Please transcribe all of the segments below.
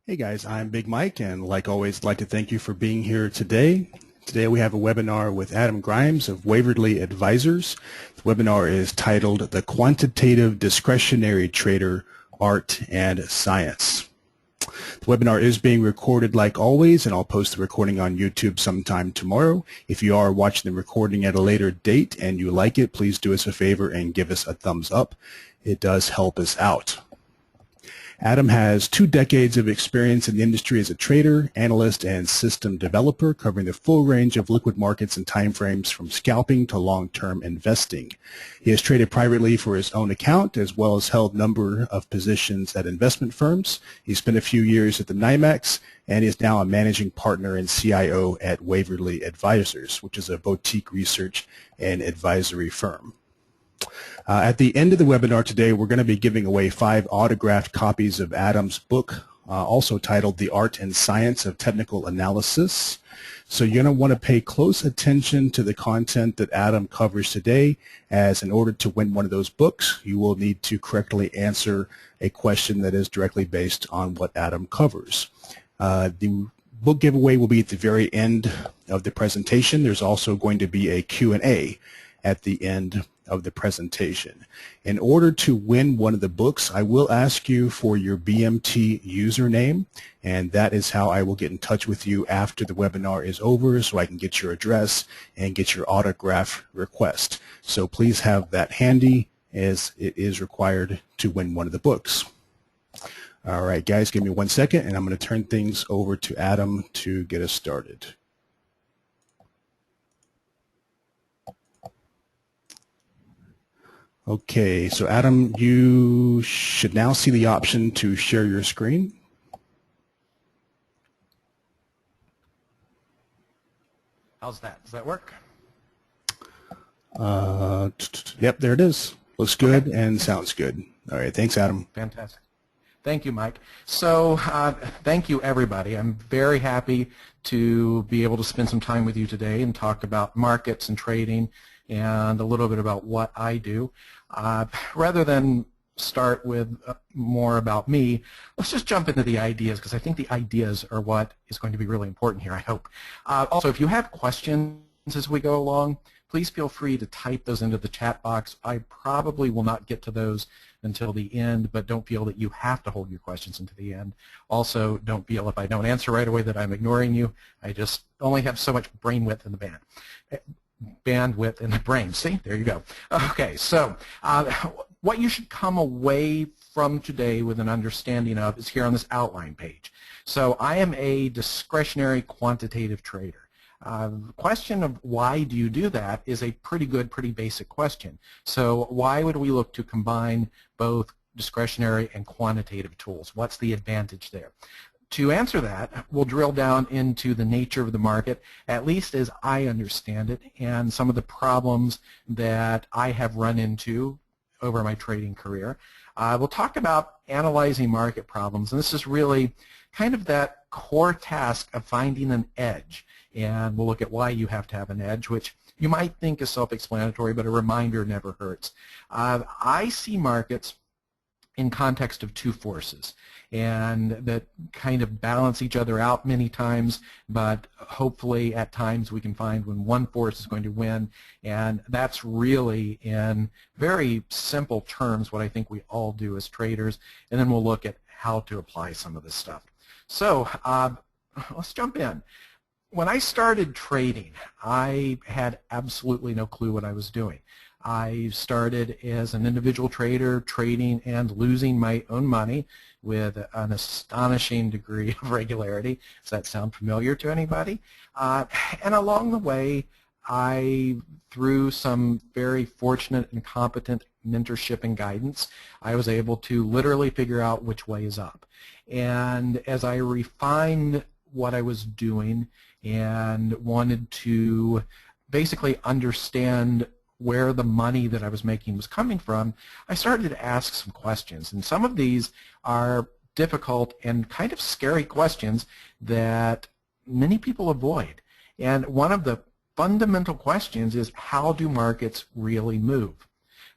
Hey guys, I'm Big Mike, and like always, I'd like to thank you for being here today. Today we have a webinar with Adam Grimes of Waverly Advisors. The webinar is titled The Quantitative Discretionary Trader, Art and Science. The webinar is being recorded like always, and I'll post the recording on YouTube sometime tomorrow. If you are watching the recording at a later date and you like it, please do us a favor and give us a thumbs up. It does help us out. Adam has 2 decades of experience in the industry as a trader, analyst, and system developer, covering the full range of liquid markets and timeframes from scalping to long-term investing. He has traded privately for his own account, as well as held a number of positions at investment firms. He spent a few years at the NYMEX, and is now a managing partner and CIO at Waverly Advisors, which is a boutique research and advisory firm. At the end of the webinar today, we're going to be giving away 5 autographed copies of Adam's book, also titled The Art and Science of Technical Analysis. So you're going to want to pay close attention to the content that Adam covers today, as in order to win one of those books, you will need to correctly answer a question that is directly based on what Adam covers. The book giveaway will be at the very end of the presentation. There's also going to be a Q&A at the end of the presentation. In order to win one of the books, I will ask you for your BMT username, and that is how I will get in touch with you after the webinar is over, so I can get your address and get your autograph request. So please have that handy, as it is required to win one of the books. All right, guys, give me 1 second, and I'm going to turn things over to Adam to get us started. Okay, so Adam, you should now see the option to share your screen. How's that? Does that work? Yep, there it is. Looks good and sounds good. All right, thanks, Adam. Fantastic. Thank you, Mike. So thank you, everybody. I'm very happy to be able to spend some time with you today and talk about markets and trading and a little bit about what I do. Rather than start with more about me, let's just jump into the ideas, because I think the ideas are what is going to be really important here, I hope. Also, if you have questions as we go along, please feel free to type those into the chat box. I probably will not get to those until the end, but don't feel that you have to hold your questions until the end. Also, don't feel if I don't answer right away that I'm ignoring you. I just only have so much brain width in the bandwidth in the brain. See, there you go. Okay, so what you should come away from today with an understanding of is here on this outline page. So I am a discretionary quantitative trader. The question of why do you do that is a pretty good, pretty basic question. So why would we look to combine both discretionary and quantitative tools? What's the advantage there? To answer that, we'll drill down into the nature of the market, at least as I understand it, and some of the problems that I have run into over my trading career. We'll talk about analyzing market problems, and this is really kind of that core task of finding an edge. And we'll look at why you have to have an edge, which you might think is self-explanatory, but a reminder never hurts. I see markets in context of 2 forces, and that kind of balance each other out many times, but hopefully at times we can find when one force is going to win, and that's really, in very simple terms, what I think we all do as traders, and then we'll look at how to apply some of this stuff. So let's jump in. When I started trading, I had absolutely no clue what I was doing. I started as an individual trader, trading and losing my own money with an astonishing degree of regularity. Does that sound familiar to anybody? And along the way, through some very fortunate and competent mentorship and guidance, I was able to literally figure out which way is up. And as I refined what I was doing and wanted to basically understand where the money that I was making was coming from, I started to ask some questions. And some of these are difficult and kind of scary questions that many people avoid. And one of the fundamental questions is, how do markets really move?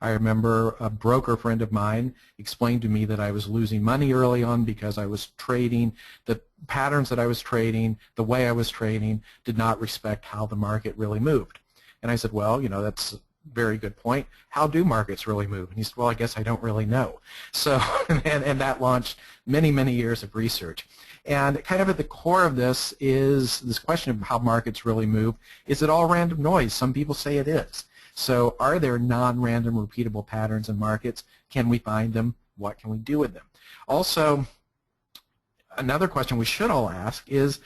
I remember a broker friend of mine explained to me that I was losing money early on because I was trading, the patterns that I was trading, the way I was trading did not respect how the market really moved. And I said, well, you know, that's a very good point. How do markets really move? And he said, well, I guess I don't really know. So, and that launched many, many years of research. And kind of at the core of this is this question of how markets really move. Is it all random noise? Some people say it is. So are there non-random repeatable patterns in markets? Can we find them? What can we do with them? Also, another question we should all ask is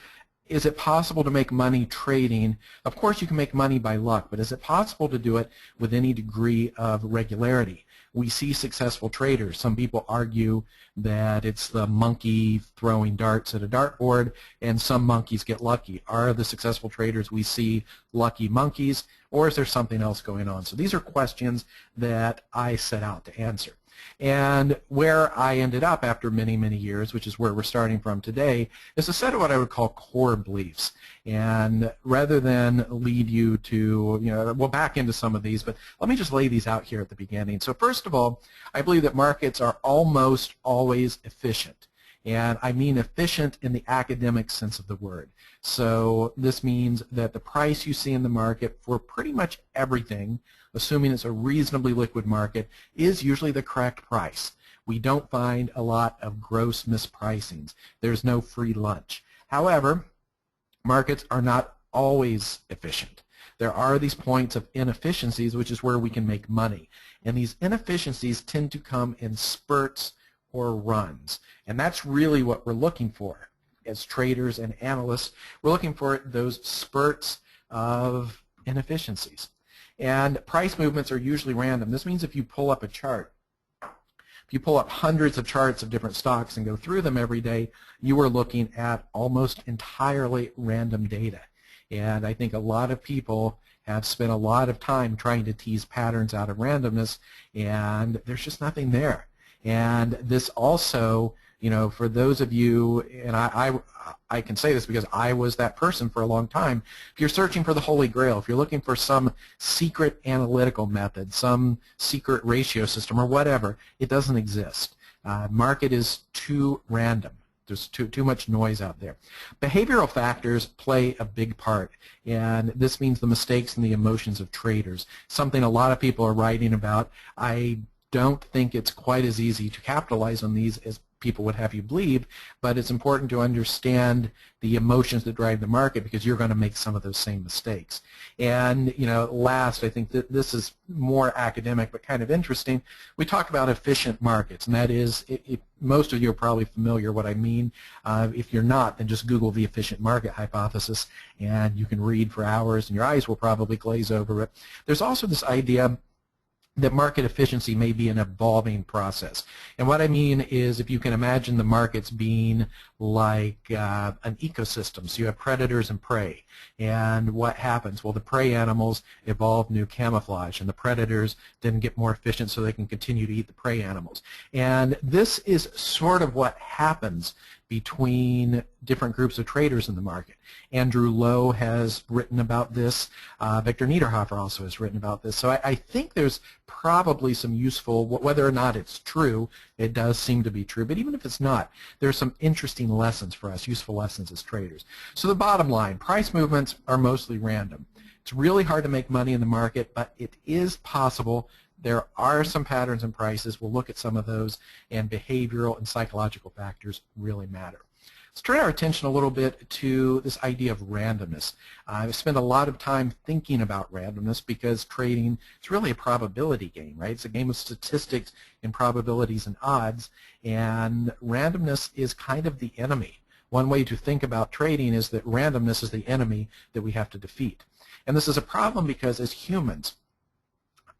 it possible to make money trading? Of course you can make money by luck, but is it possible to do it with any degree of regularity? We see successful traders. Some people argue that it's the monkey throwing darts at a dartboard and some monkeys get lucky. Are the successful traders we see lucky monkeys, or is there something else going on? So these are questions that I set out to answer. And where I ended up after many, many years, which is where we're starting from today, is a set of what I would call core beliefs. And rather than lead you to, you know, we'll back into some of these, but let me just lay these out here at the beginning. So first of all, I believe that markets are almost always efficient. And I mean efficient in the academic sense of the word. So this means that the price you see in the market for pretty much everything, assuming it's a reasonably liquid market, is usually the correct price. We don't find a lot of gross mispricings. There's no free lunch. However, markets are not always efficient. There are these points of inefficiencies, which is where we can make money. And these inefficiencies tend to come in spurts or runs. And that's really what we're looking for as traders and analysts. We're looking for those spurts of inefficiencies. And price movements are usually random. This means if you pull up a chart, if you pull up hundreds of charts of different stocks and go through them every day, you are looking at almost entirely random data. And I think a lot of people have spent a lot of time trying to tease patterns out of randomness, and there's just nothing there. And this also, you know, for those of you, and I can say this because I was that person for a long time, if you're searching for the Holy Grail, if you're looking for some secret analytical method, some secret ratio system or whatever, it doesn't exist. Market is too random. There's too much noise out there. Behavioral factors play a big part, and this means the mistakes and the emotions of traders, something a lot of people are writing about. I don't think it's quite as easy to capitalize on these as people would have you believe, but it's important to understand the emotions that drive the market because you're going to make some of those same mistakes. And, you know, last, I think that this is more academic but kind of interesting. We talk about efficient markets, and that is, most of you are probably familiar what I mean. If you're not, then just Google the efficient market hypothesis, and you can read for hours, and your eyes will probably glaze over it. There's also this idea that market efficiency may be an evolving process. And what I mean is if you can imagine the markets being like an ecosystem. So you have predators and prey. And what happens? Well, the prey animals evolve new camouflage, and the predators then get more efficient so they can continue to eat the prey animals. And this is sort of what happens between different groups of traders in the market. Andrew Lowe has written about this. Victor Niederhofer also has written about this. So I think there's probably some useful, whether or not it's true, it does seem to be true, but even if it's not, there's some interesting lessons for us, useful lessons as traders. So the bottom line, price movements are mostly random. It's really hard to make money in the market, but it is possible. There are some patterns in prices. We'll look at some of those, and behavioral and psychological factors really matter. Let's turn our attention a little bit to this idea of randomness. I've spent a lot of time thinking about randomness because trading is really a probability game, right? It's a game of statistics and probabilities and odds, and randomness is kind of the enemy. One way to think about trading is that randomness is the enemy that we have to defeat. And this is a problem because as humans,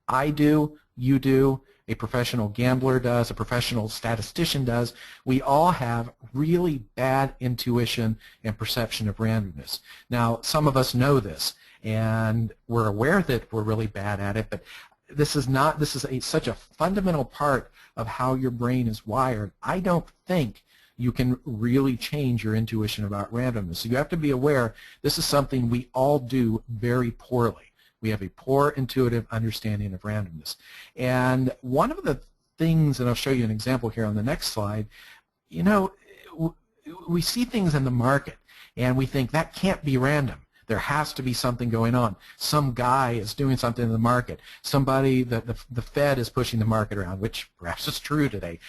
I do, you do, a professional gambler does, a professional statistician does. We all have really bad intuition and perception of randomness. Now, some of us know this, and we're aware that we're really bad at it, but this is such a fundamental part of how your brain is wired. I don't think you can really change your intuition about randomness. So you have to be aware this is something we all do very poorly. We have a poor intuitive understanding of randomness. And one of the things, and I'll show you an example here on the next slide, you know, we see things in the market and we think that can't be random. There has to be something going on. Some guy is doing something in the market. Somebody, the Fed is pushing the market around, which perhaps is true today.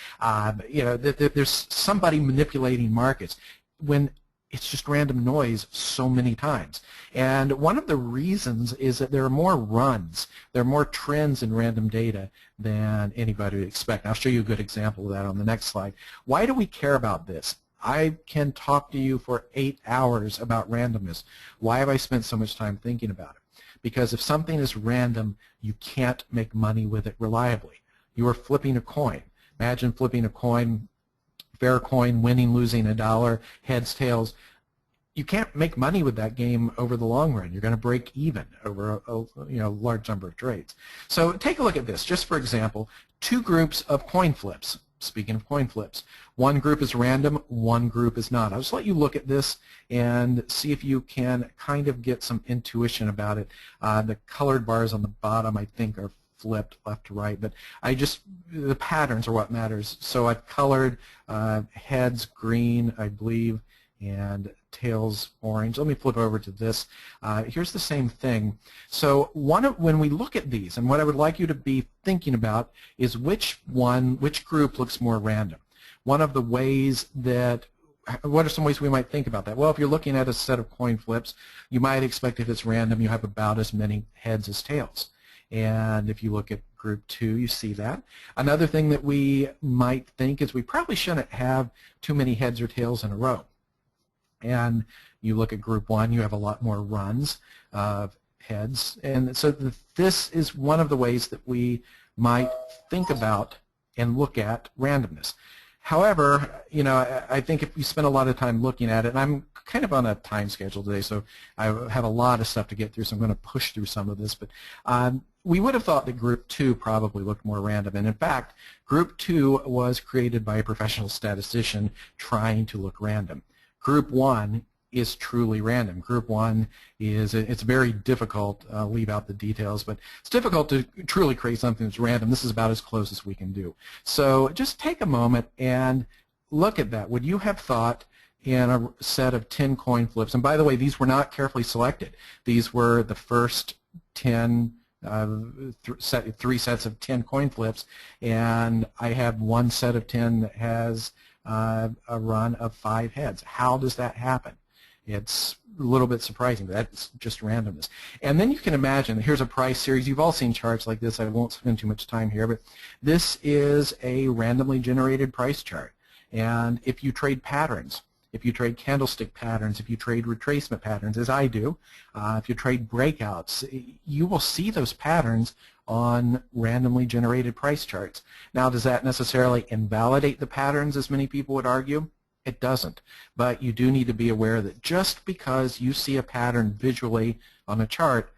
You know, there's somebody manipulating markets when it's just random noise so many times. And one of the reasons is that there are more runs, there are more trends in random data than anybody would expect. I'll show you a good example of that on the next slide. Why do we care about this? I can talk to you for 8 hours about randomness. Why have I spent so much time thinking about it? Because if something is random, you can't make money with it reliably. You are flipping a coin. Imagine flipping a coin, fair coin, winning, losing $1, heads, tails. You can't make money with that game over the long run. You're going to break even over a large number of trades. So take a look at this. Just for example, 2 groups of coin flips. Speaking of coin flips, one group is random, one group is not. I'll just let you look at this and see if you can kind of get some intuition about it. The colored bars on the bottom, I think, are flipped left to right, but the patterns are what matters. So I've colored heads green, I believe, and tails orange. Let me flip over to this. Here's the same thing. So when we look at these, and what I would like you to be thinking about is which group looks more random. One of the ways that, what are some ways we might think about that? Well, if you're looking at a set of coin flips, you might expect if it's random, you have about as many heads as tails. And if you look at group 2, you see that. Another thing that we might think is we probably shouldn't have too many heads or tails in a row. And you look at group 1, you have a lot more runs of heads. And so this is one of the ways that we might think about and look at randomness. However, you know, I think if you spend a lot of time looking at it, and I'm kind of on a time schedule today, so I have a lot of stuff to get through, so I'm going to push through some of this, but we would have thought that group 2 probably looked more random. And in fact, group 2 was created by a professional statistician trying to look random. Group 1 is truly random. Group 1 is, it's very difficult, leave out the details, but it's difficult to truly create something that's random. This is about as close as we can do. So just take a moment and look at that. Would you have thought in a set of 10 coin flips, and by the way, these were not carefully selected. These were the first 10 3 sets of 10 coin flips, and I have one set of 10 that has a run of 5 heads. How does that happen? It's a little bit surprising, but that's just randomness. And then you can imagine, here's a price series. You've all seen charts like this. I won't spend too much time here, but this is a randomly generated price chart. And if you trade patterns, if you trade candlestick patterns, if you trade retracement patterns, as I do, if you trade breakouts, you will see those patterns on randomly generated price charts. Now, does that necessarily invalidate the patterns, as many people would argue? It doesn't. But you do need to be aware that just because you see a pattern visually on a chart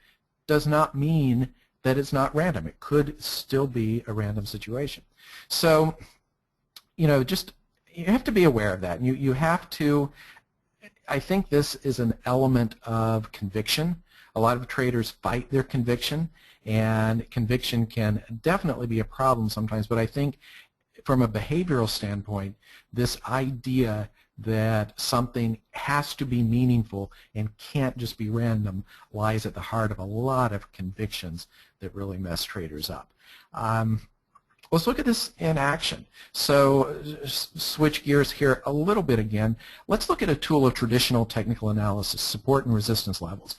does not mean that it's not random. It could still be a random situation. So, you know, just you have to be aware of that. You have to, I think this is an element of conviction. A lot of traders fight their conviction, and conviction can definitely be a problem sometimes, but I think from a behavioral standpoint, this idea that something has to be meaningful and can't just be random lies at the heart of a lot of convictions that really mess traders up. Let's look at this in action. So switch gears here a little bit again. Let's look at a tool of traditional technical analysis, support and resistance levels.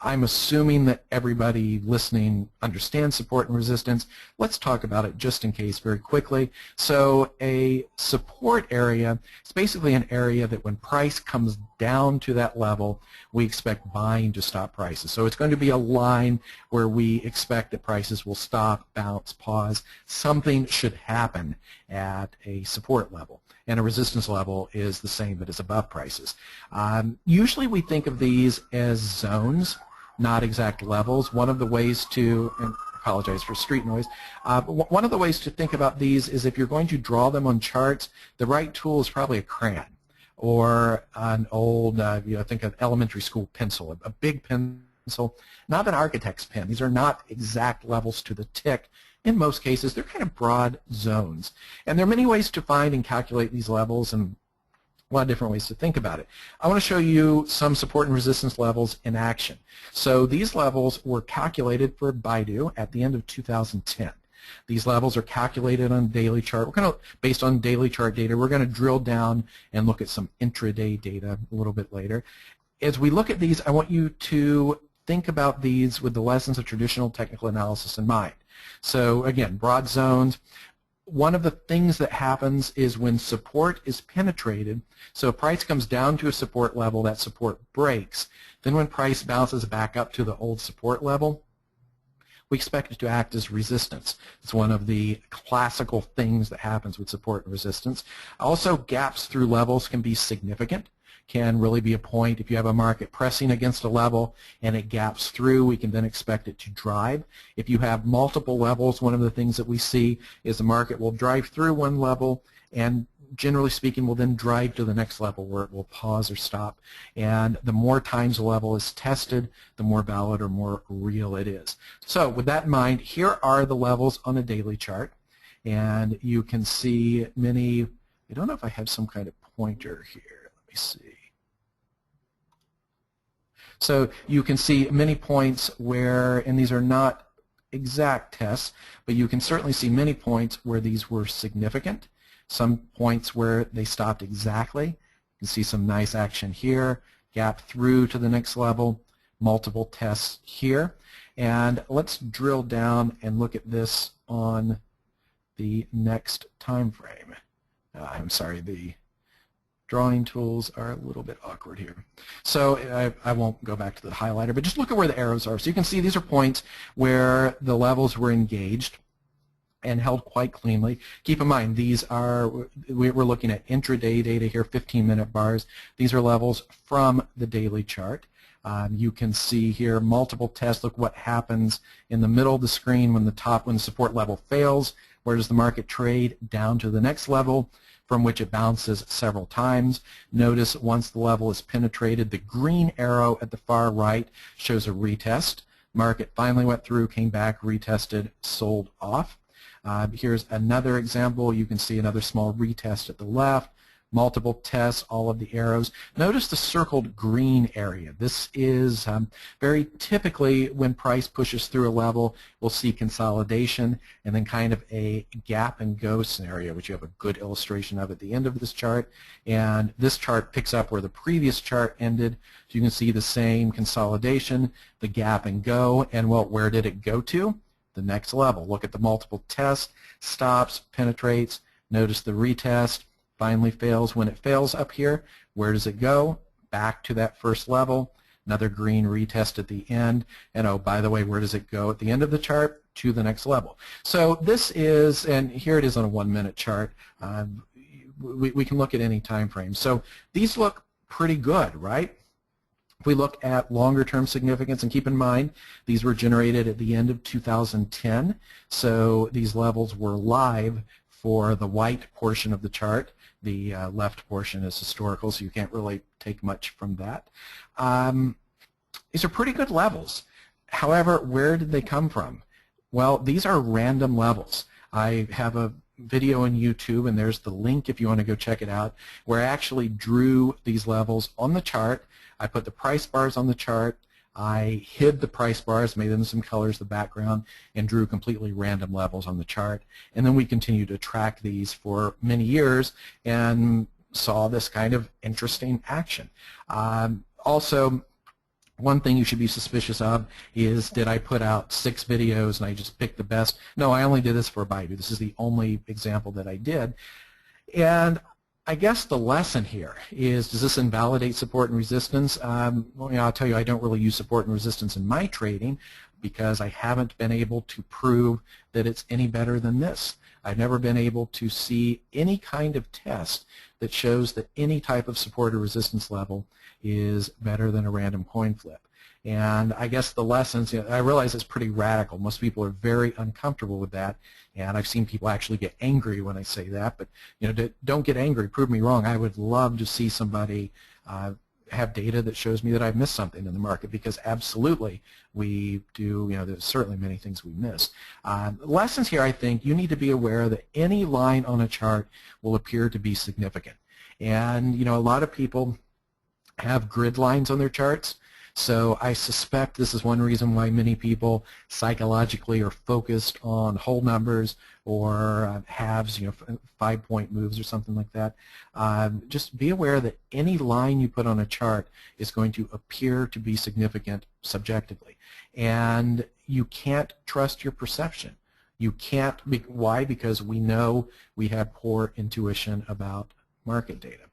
I'm assuming that everybody listening understands support and resistance. Let's talk about it just in case very quickly. So a support area is basically an area that when price comes down to that level, we expect buying to stop prices. So it's going to be a line where we expect that prices will stop, bounce, pause. Something should happen at a support level. And a resistance level is the same but is above prices. Usually we think of these as zones, not exact levels. One of the ways to, and I apologize for street noise, one of the ways to think about these is if you're going to draw them on charts, the right tool is probably a crayon or an old, think an elementary school pencil, a big pencil pencil, not an architect's pen. These are not exact levels to the tick. In most cases, they're kind of broad zones. And there are many ways to find and calculate these levels, and a lot of different ways to think about it. I want to show you some support and resistance levels in action. So these levels were calculated for Baidu at the end of 2010. These levels are calculated on daily chart. We're going to, based on daily chart data, we're going to drill down and look at some intraday data a little bit later. As we look at these, I want you to think about these with the lessons of traditional technical analysis in mind. So again, broad zones. One of the things that happens is when support is penetrated, so price comes down to a support level, that support breaks. Then when price bounces back up to the old support level, we expect it to act as resistance. It's one of the classical things that happens with support and resistance. Also, gaps through levels can be significant, can really be a point. If you have a market pressing against a level and it gaps through, we can then expect it to drive. If you have multiple levels, one of the things that we see is the market will drive through one level and generally speaking will then drive to the next level where it will pause or stop. And the more times a level is tested, the more valid or more real it is. So with that in mind, here are the levels on a daily chart. And you can see many, I don't know if I have some kind of pointer here. Let me see. So you can see many points where, and these are not exact tests, but you can certainly see many points where these were significant, some points where they stopped exactly. You can see some nice action here, gap through to the next level, multiple tests here. And let's drill down and look at this on the next time frame. I'm sorry, the drawing tools are a little bit awkward here. So I won't go back to the highlighter, but just look at where the arrows are. So you can see these are points where the levels were engaged and held quite cleanly. Keep in mind, these are, we're looking at intraday data here, 15-minute bars. These are levels from the daily chart. You can see here multiple tests. Look what happens in the middle of the screen when the support level fails. Where does the market trade? Down to the next level, from which it bounces several times. Notice once the level is penetrated, the green arrow at the far right shows a retest. Market finally went through, came back, retested, sold off. Here's another example. You can see another small retest at the left. Multiple tests, all of the arrows. Notice the circled green area. This is very typically when price pushes through a level, we'll see consolidation and then kind of a gap and go scenario, which you have a good illustration of at the end of this chart. And this chart picks up where the previous chart ended. So you can see the same consolidation, the gap and go, and well, where did it go to? The next level. Look at the multiple tests, stops, penetrates. Notice the retest. Finally fails. When it fails up here, where does it go? Back to that first level. Another green retest at the end. And oh, by the way, where does it go at the end of the chart? To the next level. So this is, and here it is on a 1-minute chart. We can look at any time frame. So these look pretty good, right? If we look at longer-term significance, and keep in mind, these were generated at the end of 2010. So these levels were live for the white portion of the chart. The left portion is historical, so you can't really take much from that. These are pretty good levels. However, where did they come from? Well, these are random levels. I have a video on YouTube, and there's the link if you want to go check it out, where I actually drew these levels on the chart. I put the price bars on the chart. I hid the price bars, made them some colors, the background, and drew completely random levels on the chart. And then we continued to track these for many years and saw this kind of interesting action. Also, one thing you should be suspicious of is, did I put out 6 videos and I just picked the best? No, I only did this for Baidu. This is the only example that I did. And I guess the lesson here is, does this invalidate support and resistance? Well, I'll tell you, I don't really use support and resistance in my trading because I haven't been able to prove that it's any better than this. I've never been able to see any kind of test that shows that any type of support or resistance level is better than a random coin flip. And I guess the lessons, I realize it's pretty radical. Most people are very uncomfortable with that, and I've seen people actually get angry when I say that. But don't get angry. Prove me wrong. I would love to see somebody have data that shows me that I've missed something in the market, because absolutely we do, there's certainly many things we miss. Lessons here, I think you need to be aware that any line on a chart will appear to be significant. And a lot of people have grid lines on their charts. So I suspect this is one reason why many people psychologically are focused on whole numbers or halves, 5-point moves or something like that. Just be aware that any line you put on a chart is going to appear to be significant subjectively. And you can't trust your perception. You can't. Why? Because we know we have poor intuition about market data.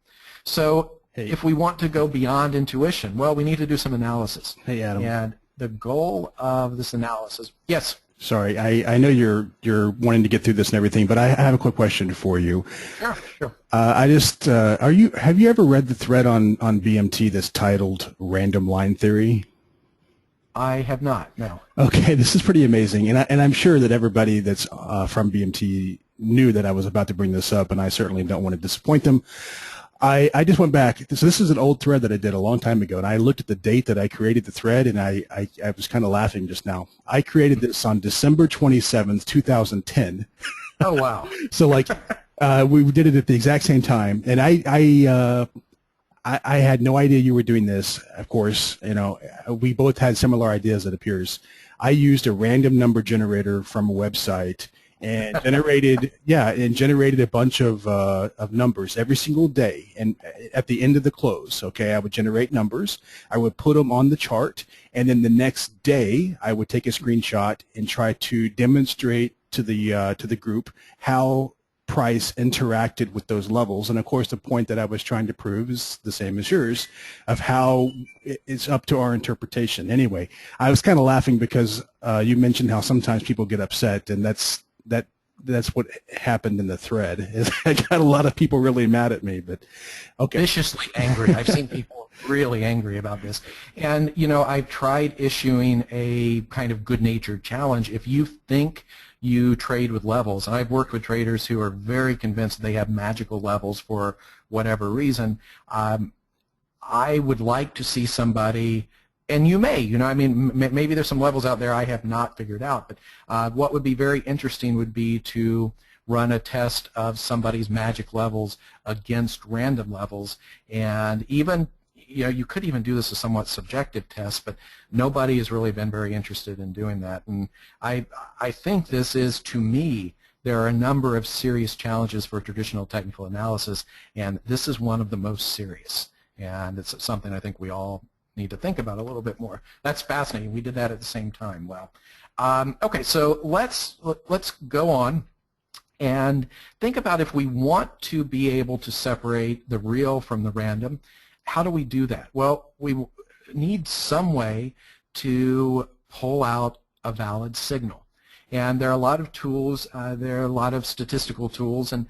So if we want to go beyond intuition, well, we need to do some analysis. Hey, Adam. And the goal of this analysis, yes. Sorry, I know you're wanting to get through this and everything, but I have a quick question for you. Sure. Have you ever read the thread on BMT that's titled "Random Line Theory"? I have not. No. Okay, this is pretty amazing, and I'm sure that everybody that's from BMT knew that I was about to bring this up, and I certainly don't want to disappoint them. I just went back. So this is an old thread that I did a long time ago, and I looked at the date that I created the thread, and I was kind of laughing just now. I created this on December 27th, 2010. Oh, wow. So we did it at the exact same time, and I had no idea you were doing this. Of course, we both had similar ideas, it appears. I used a random number generator from a website and generated a bunch of numbers every single day. And at the end of the close, okay, I would generate numbers. I would put them on the chart, and then the next day I would take a screenshot and try to demonstrate to the group how price interacted with those levels. And of course, the point that I was trying to prove is the same as yours, of how it's up to our interpretation. Anyway, I was kind of laughing because you mentioned how sometimes people get upset, and that's what happened in the thread. I got a lot of people really mad at me, but okay. Viciously angry. I've seen people really angry about this. And, I've tried issuing a kind of good-natured challenge. If you think you trade with levels, and I've worked with traders who are very convinced they have magical levels for whatever reason, I would like to see somebody. And you may, maybe there's some levels out there I have not figured out, but what would be very interesting would be to run a test of somebody's magic levels against random levels. And even, you could even do this as a somewhat subjective test, but nobody has really been very interested in doing that. And I think this is, to me, there are a number of serious challenges for traditional technical analysis, and this is one of the most serious. And it's something I think we all need to think about a little bit more. That's fascinating. We did that at the same time. Wow. Okay, so let's go on and think about, if we want to be able to separate the real from the random, how do we do that? Well, we need some way to pull out a valid signal. And there are a lot of tools. There are a lot of statistical tools, and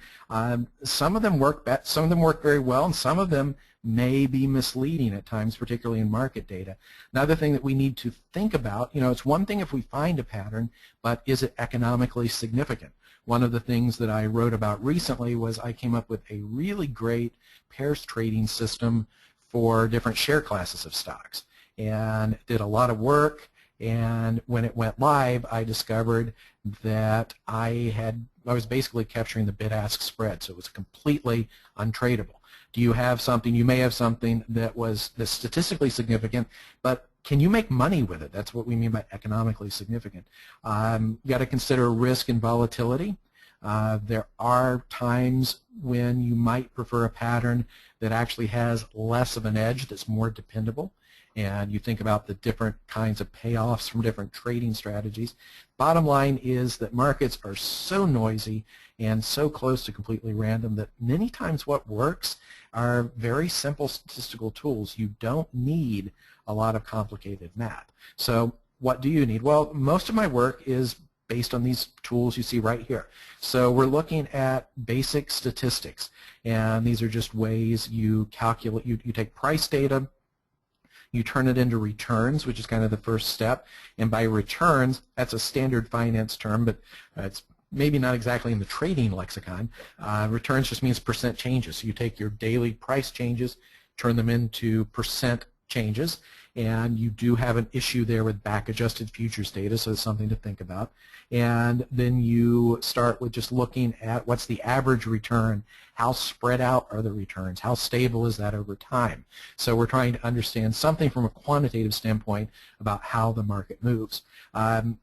some of them work very well, and some of them may be misleading at times, particularly in market data. Another thing that we need to think about, it's one thing if we find a pattern, but is it economically significant? One of the things that I wrote about recently was I came up with a really great pairs trading system for different share classes of stocks, and did a lot of work. And when it went live, I discovered that I was basically capturing the bid-ask spread, so it was completely untradeable. Do you have something? You may have something that's statistically significant, but can you make money with it? That's what we mean by economically significant. You got to consider risk and volatility. There are times when you might prefer a pattern that actually has less of an edge, that's more dependable. And you think about the different kinds of payoffs from different trading strategies. Bottom line is that markets are so noisy and so close to completely random that many times what works are very simple statistical tools. You don't need a lot of complicated math. So what do you need? Well, most of my work is based on these tools you see right here. So we're looking at basic statistics, and these are just ways you calculate. You take price data, you turn it into returns, which is kind of the first step. And by returns, that's a standard finance term, but it's maybe not exactly in the trading lexicon. Returns just means percent changes. So you take your daily price changes, turn them into percent changes, and you do have an issue there with back-adjusted futures data, so it's something to think about. And then you start with just looking at what's the average return, how spread out are the returns, how stable is that over time. So we're trying to understand something from a quantitative standpoint about how the market moves.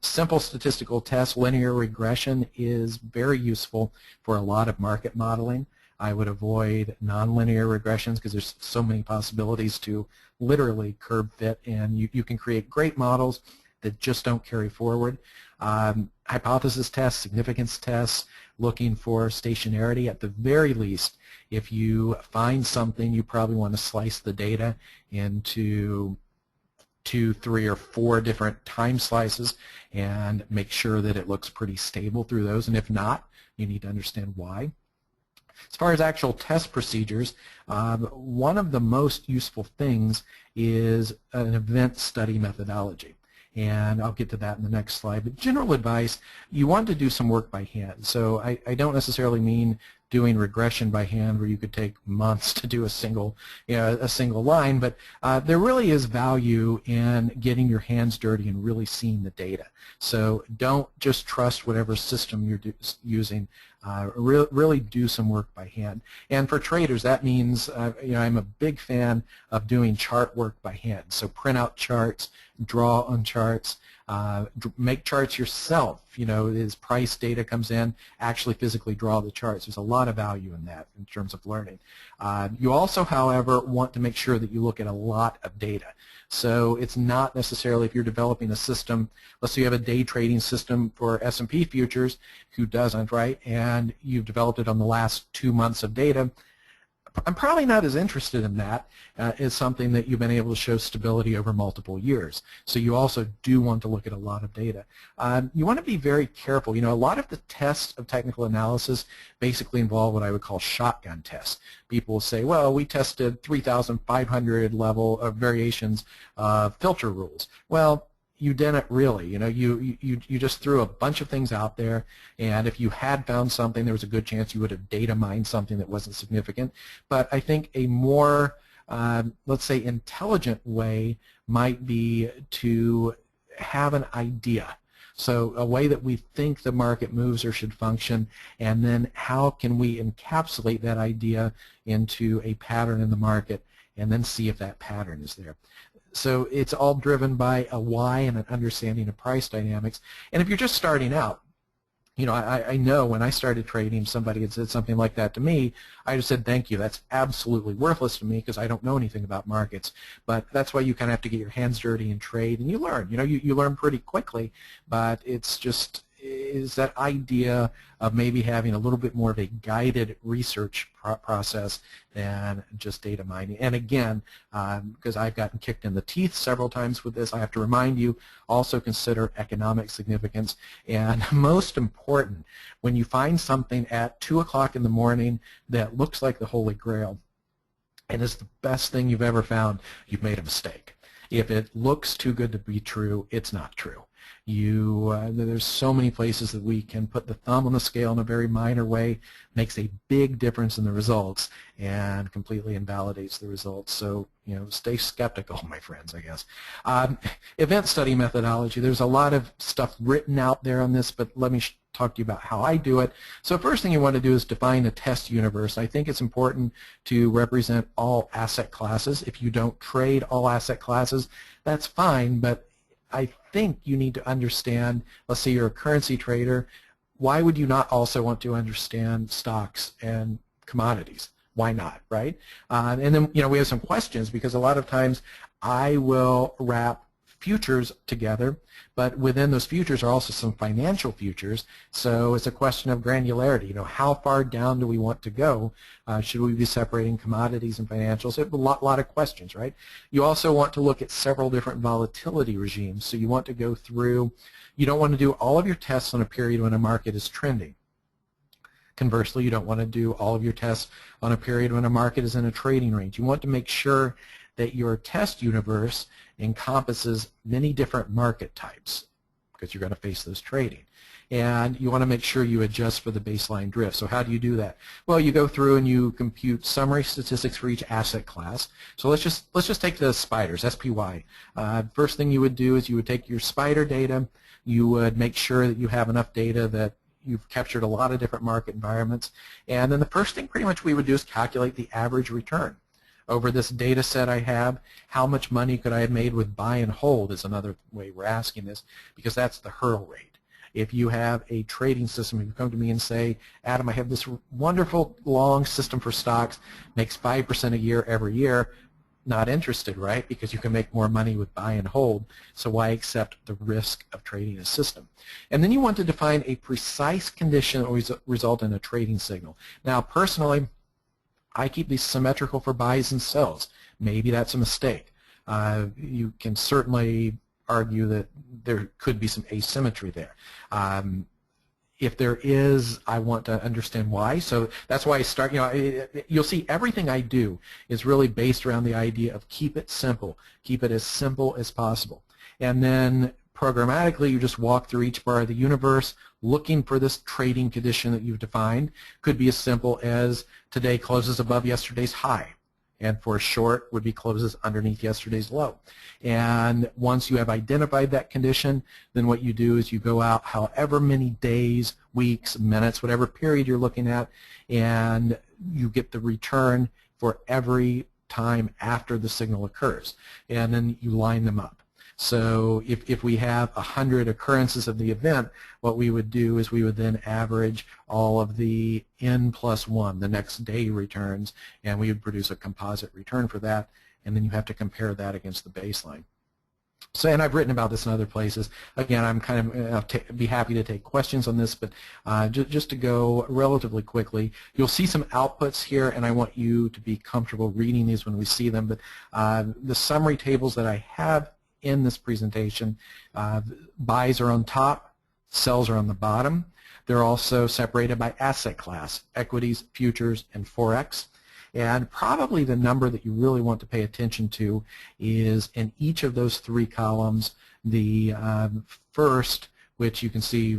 Simple statistical tests, linear regression is very useful for a lot of market modeling. I would avoid nonlinear regressions because there's so many possibilities to literally curve fit, and you can create great models that just don't carry forward. Hypothesis tests, significance tests, looking for stationarity. At the very least, if you find something, you probably want to slice the data into 2, 3, or 4 different time slices and make sure that it looks pretty stable through those, and if not, you need to understand why. As far as actual test procedures, one of the most useful things is an event study methodology. And I'll get to that in the next slide. But general advice, you want to do some work by hand. So I don't necessarily mean doing regression by hand where you could take months to do a single line, but there really is value in getting your hands dirty and really seeing the data. So don't just trust whatever system you're using. Really do some work by hand. And for traders, that means I'm a big fan of doing chart work by hand. So print out charts, draw on charts, make charts yourself. As price data comes in, actually physically draw the charts. There's a lot of value in that in terms of learning. You also, however, want to make sure that you look at a lot of data. So it's not necessarily, if you're developing a system, let's say you have a day trading system for S&P futures, who doesn't, right? And you've developed it on the last 2 months of data. I'm probably not as interested in that as something that you've been able to show stability over multiple years. So you also do want to look at a lot of data. You want to be very careful. A lot of the tests of technical analysis basically involve what I would call shotgun tests. People will say, well, we tested 3,500 level of variations of filter rules. Well, you didn't really. You just threw a bunch of things out there, and if you had found something, there was a good chance you would have data mined something that wasn't significant. But I think a more, let's say, intelligent way might be to have an idea. So a way that we think the market moves or should function, and then how can we encapsulate that idea into a pattern in the market, and then see if that pattern is there. So it's all driven by a why and an understanding of price dynamics. And if you're just starting out, I know when I started trading, somebody had said something like that to me, I just said, thank you, that's absolutely worthless to me because I don't know anything about markets. But that's why you kind of have to get your hands dirty and trade, and you learn. You learn pretty quickly, but it's just is that idea of maybe having a little bit more of a guided research process than just data mining. And again, because I've gotten kicked in the teeth several times with this, I have to remind you, also consider economic significance. And most important, when you find something at 2 o'clock in the morning that looks like the Holy Grail and is the best thing you've ever found, you've made a mistake. If it looks too good to be true, it's not true. There's so many places that we can put the thumb on the scale in a very minor way, makes a big difference in the results, and completely invalidates the results. So, stay skeptical, my friends, I guess. Event study methodology, there's a lot of stuff written out there on this, but let me talk to you about how I do it. So first thing you want to do is define a test universe. I think it's important to represent all asset classes. If you don't trade all asset classes, that's fine, but I think you need to understand, let's say you're a currency trader, why would you not also want to understand stocks and commodities? Why not, right? And then, we have some questions because a lot of times I will wrap futures together, but within those futures are also some financial futures. So it's a question of granularity. How far down do we want to go? Should we be separating commodities and financials? A lot of questions, right? You also want to look at several different volatility regimes. So you want to go through, you don't want to do all of your tests on a period when a market is trending. Conversely, you don't want to do all of your tests on a period when a market is in a trading range. You want to make sure that your test universe encompasses many different market types because you're going to face those trading. and you want to make sure you adjust for the baseline drift. So how do you do that? Well, you go through and you compute summary statistics for each asset class. So let's just take the spiders, SPY. First thing you would do is you would take your spider data. You would make sure that you have enough data that you've captured a lot of different market environments. And then the first thing pretty much we would do is calculate the average return. Over this data set I have, how much money could I have made with buy and hold is another way we're asking this, because that's the hurdle rate. If you have a trading system, if you come to me and say, Adam, I have this wonderful long system for stocks, makes 5% a year every year, not interested, right? Because you can make more money with buy and hold, so why accept the risk of trading a system? And then you want to define a precise condition that will result in a trading signal. Now, personally, I keep these symmetrical for buys and sells. Maybe that's a mistake. You can certainly argue that there could be some asymmetry there. If there is, I want to understand why. So that's why I start, you'll see everything I do is really based around the idea of keep it simple. Keep it as simple as possible. And then programmatically, you just walk through each bar of the universe looking for this trading condition that you've defined. Could be as simple as today closes above yesterday's high, and for a short would be closes underneath yesterday's low. And once you have identified that condition, then what you do is you go out however many days, weeks, minutes, whatever period you're looking at, and you get the return for every time after the signal occurs. And then you line them up. So if we have 100 occurrences of the event, what we would do is we would then average all of the n+1, the next day returns, and we would produce a composite return for that, and then you have to compare that against the baseline. So, and I've written about this in other places. Again, I'm kind of be happy to take questions on this, but just to go relatively quickly, you'll see some outputs here, and I want you to be comfortable reading these when we see them. But the summary tables that I have in this presentation, buys are on top, sells are on the bottom. They're also separated by asset class, equities, futures, and Forex. And probably the number that you really want to pay attention to is in each of those three columns, the first, which you can see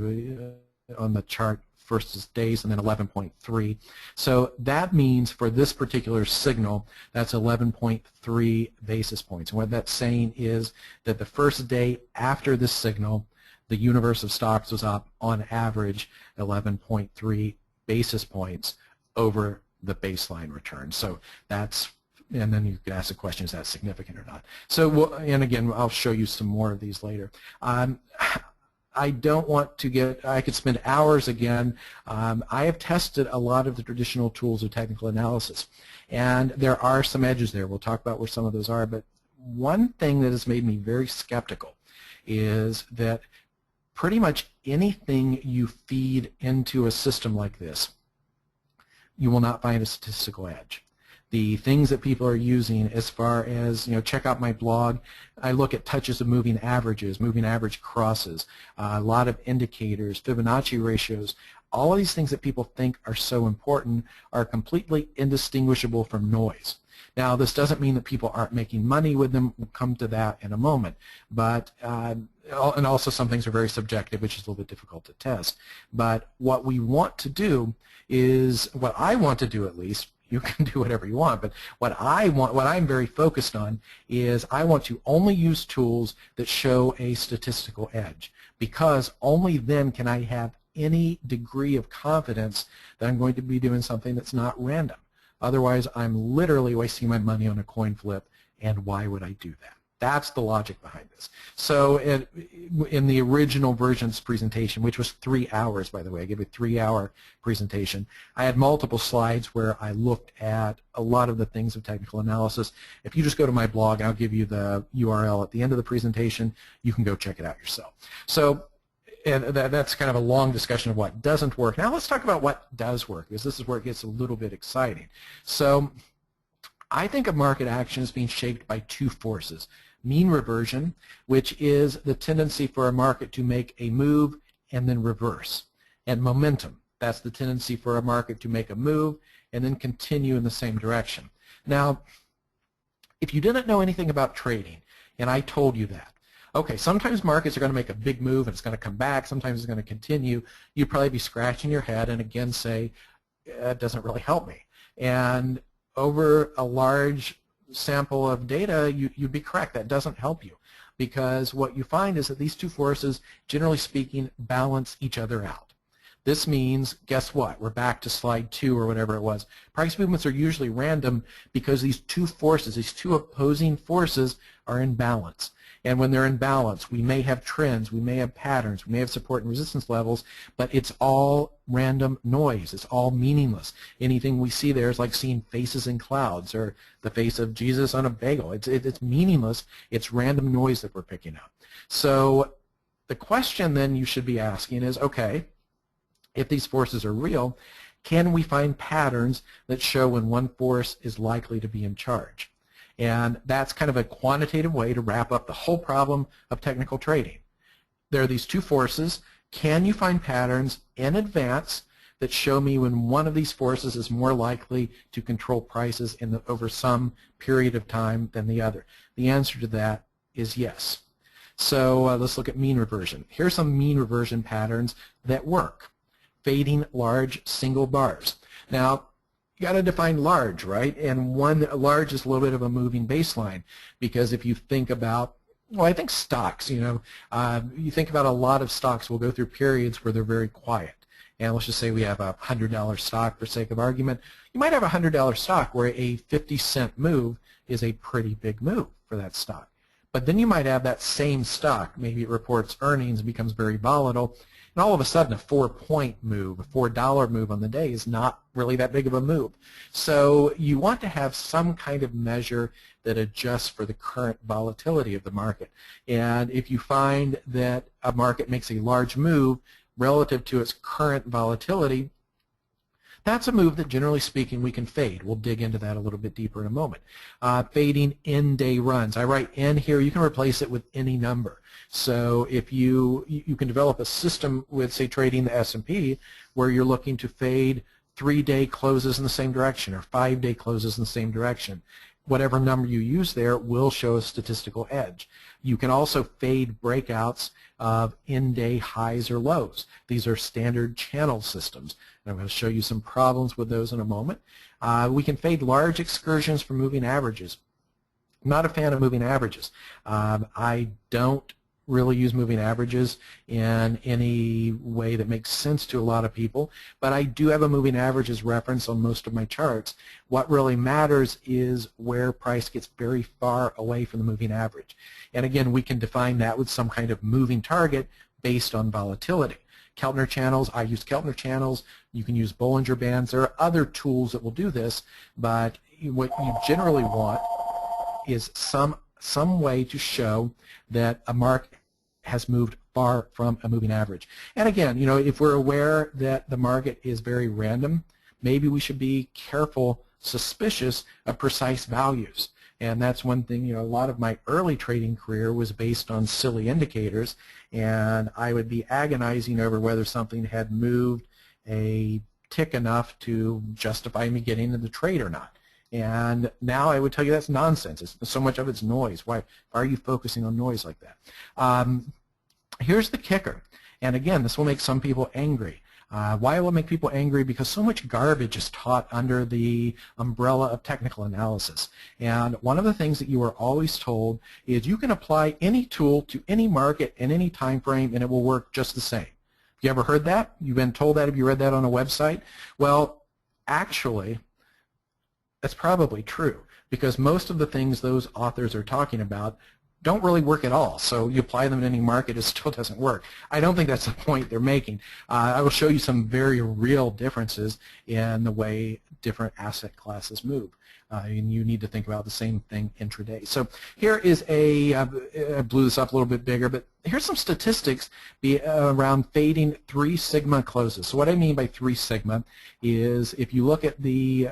on the chart, first is days, and then 11.3. So that means for this particular signal, that's 11.3 basis points. And what that's saying is that the first day after this signal, the universe of stocks was up on average 11.3 basis points over the baseline return. So that's, and then you can ask the question, is that significant or not? So, and again, I'll show you some more of these later. I don't want to get, I could spend hours again. I have tested a lot of the traditional tools of technical analysis, and there are some edges there. We'll talk about where some of those are, but one thing that has made me very skeptical is that pretty much anything you feed into a system like this, you will not find a statistical edge. The things that people are using as far as, check out my blog. I look at touches of moving averages, moving average crosses, a lot of indicators, Fibonacci ratios. All of these things that people think are so important are completely indistinguishable from noise. Now, this doesn't mean that people aren't making money with them. We'll come to that in a moment. But, and also some things are very subjective, which is a little bit difficult to test. But what we want to do is, what I want to do at least, you can do whatever you want, but what I'm very focused on is I want to only use tools that show a statistical edge, because only then can I have any degree of confidence that I'm going to be doing something that's not random. Otherwise, I'm literally wasting my money on a coin flip, and why would I do that? That's the logic behind this. So in the original version of this presentation, which was 3 hours, by the way, I gave a 3-hour presentation, I had multiple slides where I looked at a lot of the things of technical analysis. If you just go to my blog, I'll give you the URL at the end of the presentation. You can go check it out yourself. So, and that's kind of a long discussion of what doesn't work. Now let's talk about what does work, because this is where it gets a little bit exciting. So I think of market action as being shaped by two forces. Mean reversion, which is the tendency for a market to make a move and then reverse. And momentum, that's the tendency for a market to make a move and then continue in the same direction. Now, if you didn't know anything about trading, and I told you that, Okay, sometimes markets are going to make a big move and it's going to come back. Sometimes it's going to continue. You'd probably be scratching your head and again say, it doesn't really help me. And over a large sample of data, you'd be correct. That doesn't help you, because what you find is that these two forces, generally speaking, balance each other out. This means, guess what? We're back to slide 2 or whatever it was. Price movements are usually random because these two forces, these two opposing forces, are in balance. And when they're in balance, we may have trends, we may have patterns, we may have support and resistance levels, but it's all random noise. It's all meaningless. Anything we see there is like seeing faces in clouds or the face of Jesus on a bagel. It's meaningless. It's random noise that we're picking up. So the question then you should be asking is, okay, if these forces are real, can we find patterns that show when one force is likely to be in charge? And that's kind of a quantitative way to wrap up the whole problem of technical trading. There are these two forces. Can you find patterns in advance that show me when one of these forces is more likely to control prices over some period of time than the other? The answer to that is yes. So let's look at mean reversion. Here's some mean reversion patterns that work. Fading large single bars. Now, you got to define large, right? And large is a little bit of a moving baseline, because if you think about, well, I think stocks, you think about a lot of stocks will go through periods where they're very quiet. And let's just say we have a $100 stock for sake of argument. You might have a $100 stock where a 50-cent move is a pretty big move for that stock. But then you might have that same stock, maybe it reports earnings and becomes very volatile, and all of a sudden a 4-point move, a $4 move on the day is not really that big of a move. So you want to have some kind of measure that adjusts for the current volatility of the market. And if you find that a market makes a large move relative to its current volatility, that's a move that, generally speaking, we can fade. We'll dig into that a little bit deeper in a moment. Fading in-day runs. I write in here. You can replace it with any number. So if you can develop a system with, say, trading the S&P, where you're looking to fade 3-day closes in the same direction or 5-day closes in the same direction. Whatever number you use there will show a statistical edge. You can also fade breakouts of in-day highs or lows. These are standard channel systems. And I'm going to show you some problems with those in a moment. We can fade large excursions from moving averages. I'm not a fan of moving averages. I don't really use moving averages in any way that makes sense to a lot of people, but I do have a moving averages reference on most of my charts. What really matters is where price gets very far away from the moving average. And again, we can define that with some kind of moving target based on volatility. Keltner channels, I use Keltner channels. You can use Bollinger Bands. There are other tools that will do this, but what you generally want is some way to show that a market has moved far from a moving average. And again, if we're aware that the market is very random, maybe we should be careful, suspicious of precise values. And that's one thing, a lot of my early trading career was based on silly indicators, and I would be agonizing over whether something had moved a tick enough to justify me getting into the trade or not. And now I would tell you that's nonsense. So much of it's noise. Why are you focusing on noise like that? Here's the kicker. And again, this will make some people angry. Why will it make people angry? Because so much garbage is taught under the umbrella of technical analysis. And one of the things that you are always told is you can apply any tool to any market in any time frame and it will work just the same. You ever heard that? You've been told that? Have you read that on a website? Well, actually, that's probably true, because most of the things those authors are talking about don't really work at all. So you apply them in any market, it still doesn't work. I don't think that's the point they're making. I will show you some very real differences in the way different asset classes move. And you need to think about the same thing intraday. So here is I blew this up a little bit bigger, but here's some statistics around fading 3 sigma closes. So what I mean by 3 sigma is if you look at the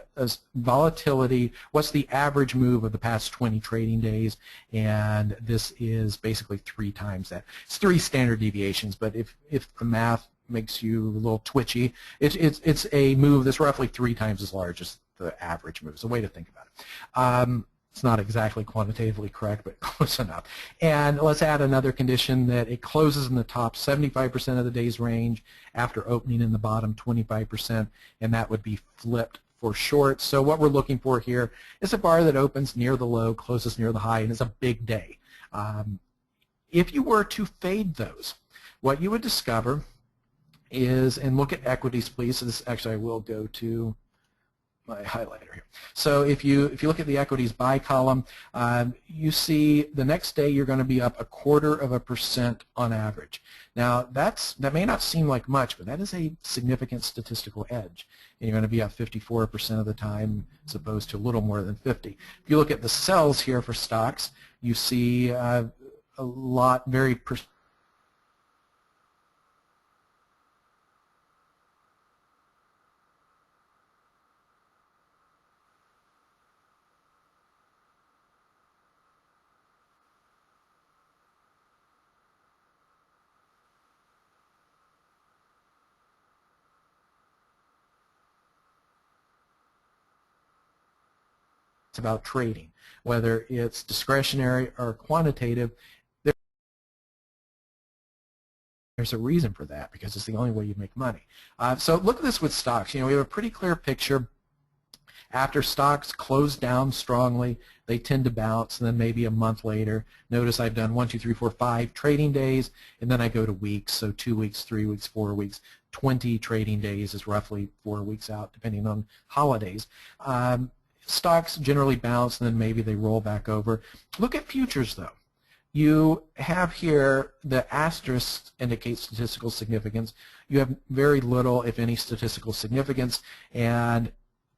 volatility, what's the average move of the past 20 trading days, and this is basically 3 times that. It's 3 standard deviations, but if the math makes you a little twitchy, it's a move that's roughly 3 times as large as the average move. It's a way to think about it. It's not exactly quantitatively correct, but close enough. And let's add another condition that it closes in the top 75% of the day's range after opening in the bottom 25%, and that would be flipped for short. So what we're looking for here is a bar that opens near the low, closes near the high, and is a big day. If you were to fade those, what you would discover is, and look at equities, please. So this actually I will go to my highlighter here. So if you look at the equities buy column, you see the next day you're going to be up 0.25% on average. Now that may not seem like much, but that is a significant statistical edge. And you're going to be up 54% of the time as opposed to a little more than 50. If you look at the sells here for stocks, you see a lot very about trading, whether it's discretionary or quantitative. There's a reason for that, because it's the only way you make money. So look at this with stocks. We have a pretty clear picture. After stocks close down strongly, they tend to bounce, and then maybe a month later, notice I've done 1, 2, 3, 4, 5 trading days, and then I go to weeks, so 2 weeks, 3 weeks, 4 weeks. 20 trading days is roughly 4 weeks out, depending on holidays. Stocks generally bounce, and then maybe they roll back over. Look at futures, though. You have here the asterisk indicates statistical significance. You have very little, if any, statistical significance, and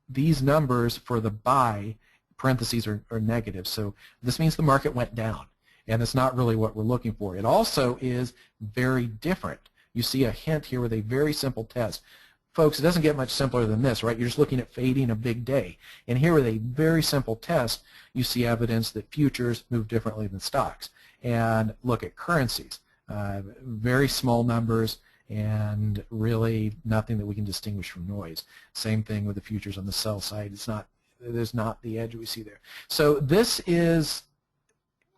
these numbers for the buy, parentheses, are negative. So this means the market went down, and it's not really what we're looking for. It also is very different. You see a hint here with a very simple test. Folks, it doesn't get much simpler than this, right? You're just looking at fading a big day. And here with a very simple test, you see evidence that futures move differently than stocks. And look at currencies. Very small numbers and really nothing that we can distinguish from noise. Same thing with the futures on the sell side. There's not the edge we see there. So this is,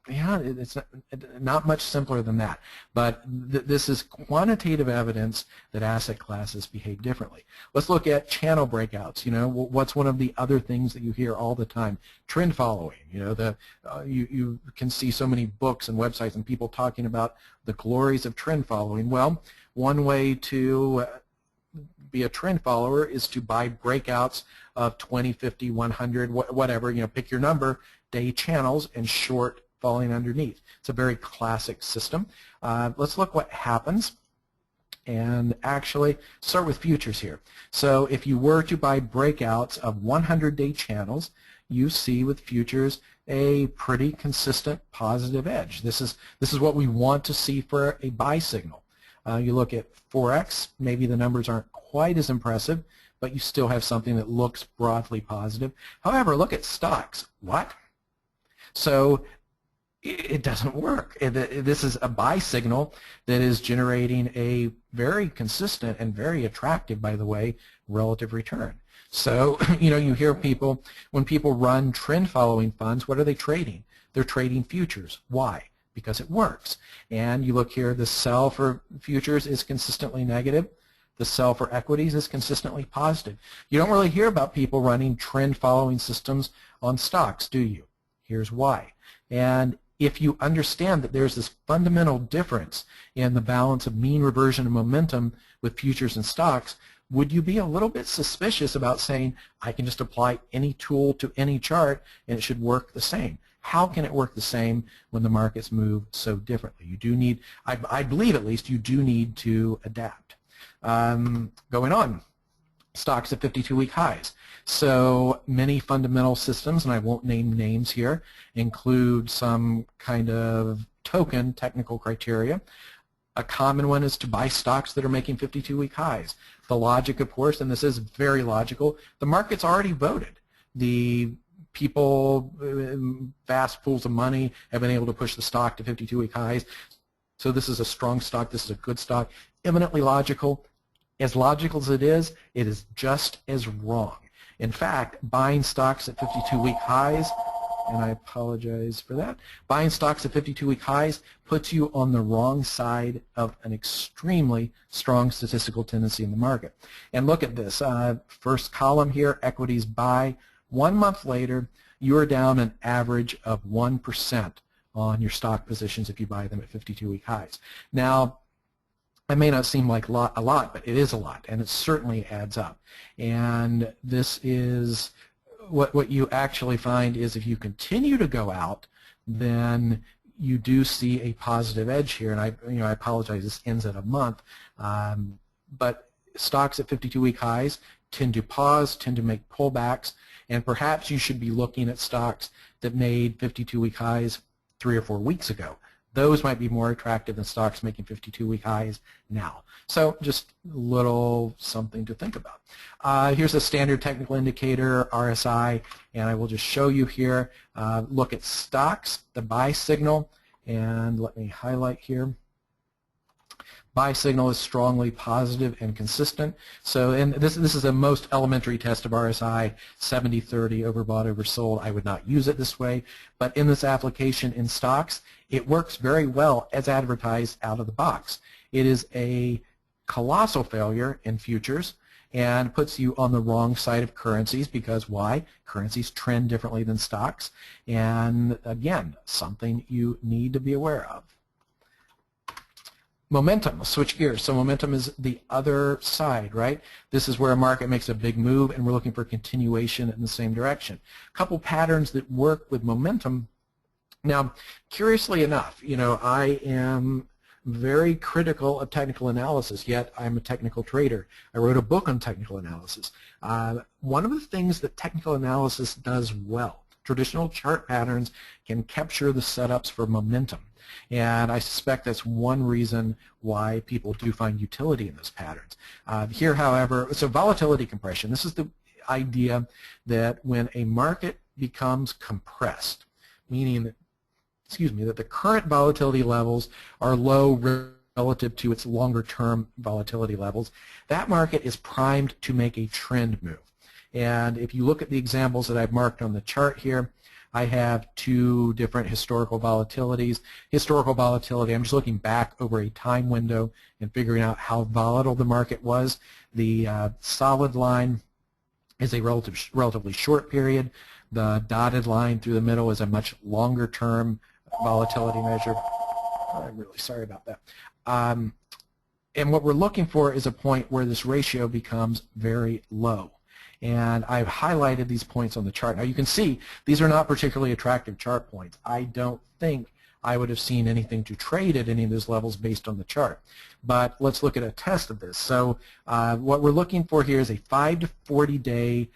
it's not much simpler than that. But this is quantitative evidence that asset classes behave differently. Let's look at channel breakouts. What's one of the other things that you hear all the time? Trend following. You can see so many books and websites and people talking about the glories of trend following. Well, one way to be a trend follower is to buy breakouts of 20, 50, 100, whatever, pick your number, day channels, and short falling underneath. It's a very classic system. Let's look what happens, and actually start with futures here. So if you were to buy breakouts of 100-day channels, you see with futures a pretty consistent positive edge. This is what we want to see for a buy signal. You look at Forex, maybe the numbers aren't quite as impressive, but you still have something that looks broadly positive. However, look at stocks. What? So it doesn't work. This is a buy signal that is generating a very consistent and very attractive, by the way, relative return. So, you hear people, when people run trend following funds, what are they trading? They're trading futures. Why? Because it works. And you look here, the sell for futures is consistently negative. The sell for equities is consistently positive. You don't really hear about people running trend following systems on stocks, do you? Here's why. And if you understand that there's this fundamental difference in the balance of mean reversion and momentum with futures and stocks, would you be a little bit suspicious about saying, I can just apply any tool to any chart and it should work the same? How can it work the same when the markets move so differently? You do need, I believe at least, you do need to adapt. Going on, stocks at 52-week highs. So many fundamental systems, and I won't name names here, include some kind of token technical criteria. A common one is to buy stocks that are making 52-week highs. The logic, of course, and this is very logical, the market's already voted. The people, vast pools of money, have been able to push the stock to 52-week highs. So this is a strong stock, this is a good stock, eminently logical. As logical as it is just as wrong. In fact, buying stocks at 52-week highs and I apologize for that. Buying stocks at 52-week highs puts you on the wrong side of an extremely strong statistical tendency in the market. And look at this. First column here, equities buy. 1 month later, you are down an average of 1% on your stock positions if you buy them at 52-week highs. Now, it may not seem like a lot, but it is a lot, and it certainly adds up. And this is what you actually find is if you continue to go out, then you do see a positive edge here. And I apologize, this ends at a month, but stocks at 52-week highs tend to pause, tend to make pullbacks, and perhaps you should be looking at stocks that made 52-week highs 3 or 4 weeks ago. Those might be more attractive than stocks making 52-week highs now. So just a little something to think about. Here's a standard technical indicator, RSI, and I will just show you here. Look at stocks, the buy signal, and let me highlight here. Buy signal is strongly positive and consistent. So, and this is the most elementary test of RSI, 70-30, overbought, oversold. I would not use it this way, but in this application in stocks, it works very well as advertised out of the box. It is a colossal failure in futures and puts you on the wrong side of currencies because why? Currencies trend differently than stocks, and again, something you need to be aware of. Momentum, let's switch gears. So momentum is the other side, right? This is where a market makes a big move and we're looking for continuation in the same direction. A couple patterns that work with momentum. Now, curiously enough, I am very critical of technical analysis, yet I'm a technical trader. I wrote a book on technical analysis. One of the things that technical analysis does well, traditional chart patterns can capture the setups for momentum. And I suspect that's one reason why people do find utility in those patterns. Here, however, so volatility compression, this is the idea that when a market becomes compressed, meaning that, that the current volatility levels are low relative to its longer-term volatility levels, that market is primed to make a trend move. And if you look at the examples that I've marked on the chart here, I have 2 different historical volatilities. Historical volatility, I'm just looking back over a time window and figuring out how volatile the market was. The solid line is a relatively short period. The dotted line through the middle is a much longer term volatility measure. I'm really sorry about that. And what we're looking for is a point where this ratio becomes very low. And I've highlighted these points on the chart. Now you can see these are not particularly attractive chart points. I don't think I would have seen anything to trade at any of those levels based on the chart. But let's look at a test of this. So what we're looking for here is a 5 to 40 day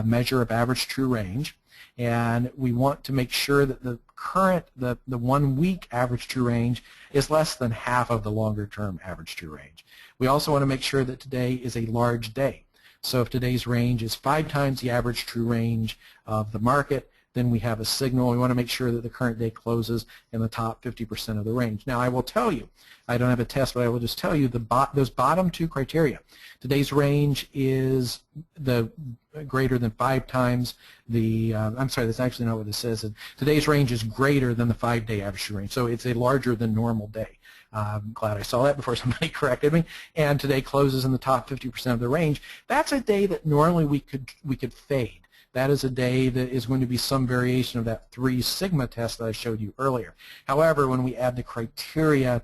measure of average true range. And we want to make sure that the current, the 1 week average true range is less than half of the longer term average true range. We also want to make sure that today is a large day. So if today's range is 5 times the average true range of the market, then we have a signal. We want to make sure that the current day closes in the top 50% of the range. Now I will tell you, I don't have a test, but I will just tell you those bottom 2 criteria. Today's range is the greater than 5 times the, I'm sorry, that's actually not what it says. Today's range is greater than the 5-day average true range, so it's a larger than normal day. I'm glad I saw that before somebody corrected me. And today closes in the top 50% of the range. That's a day that normally we could fade. That is a day that is going to be some variation of that 3 sigma test that I showed you earlier. However, when we add the criterion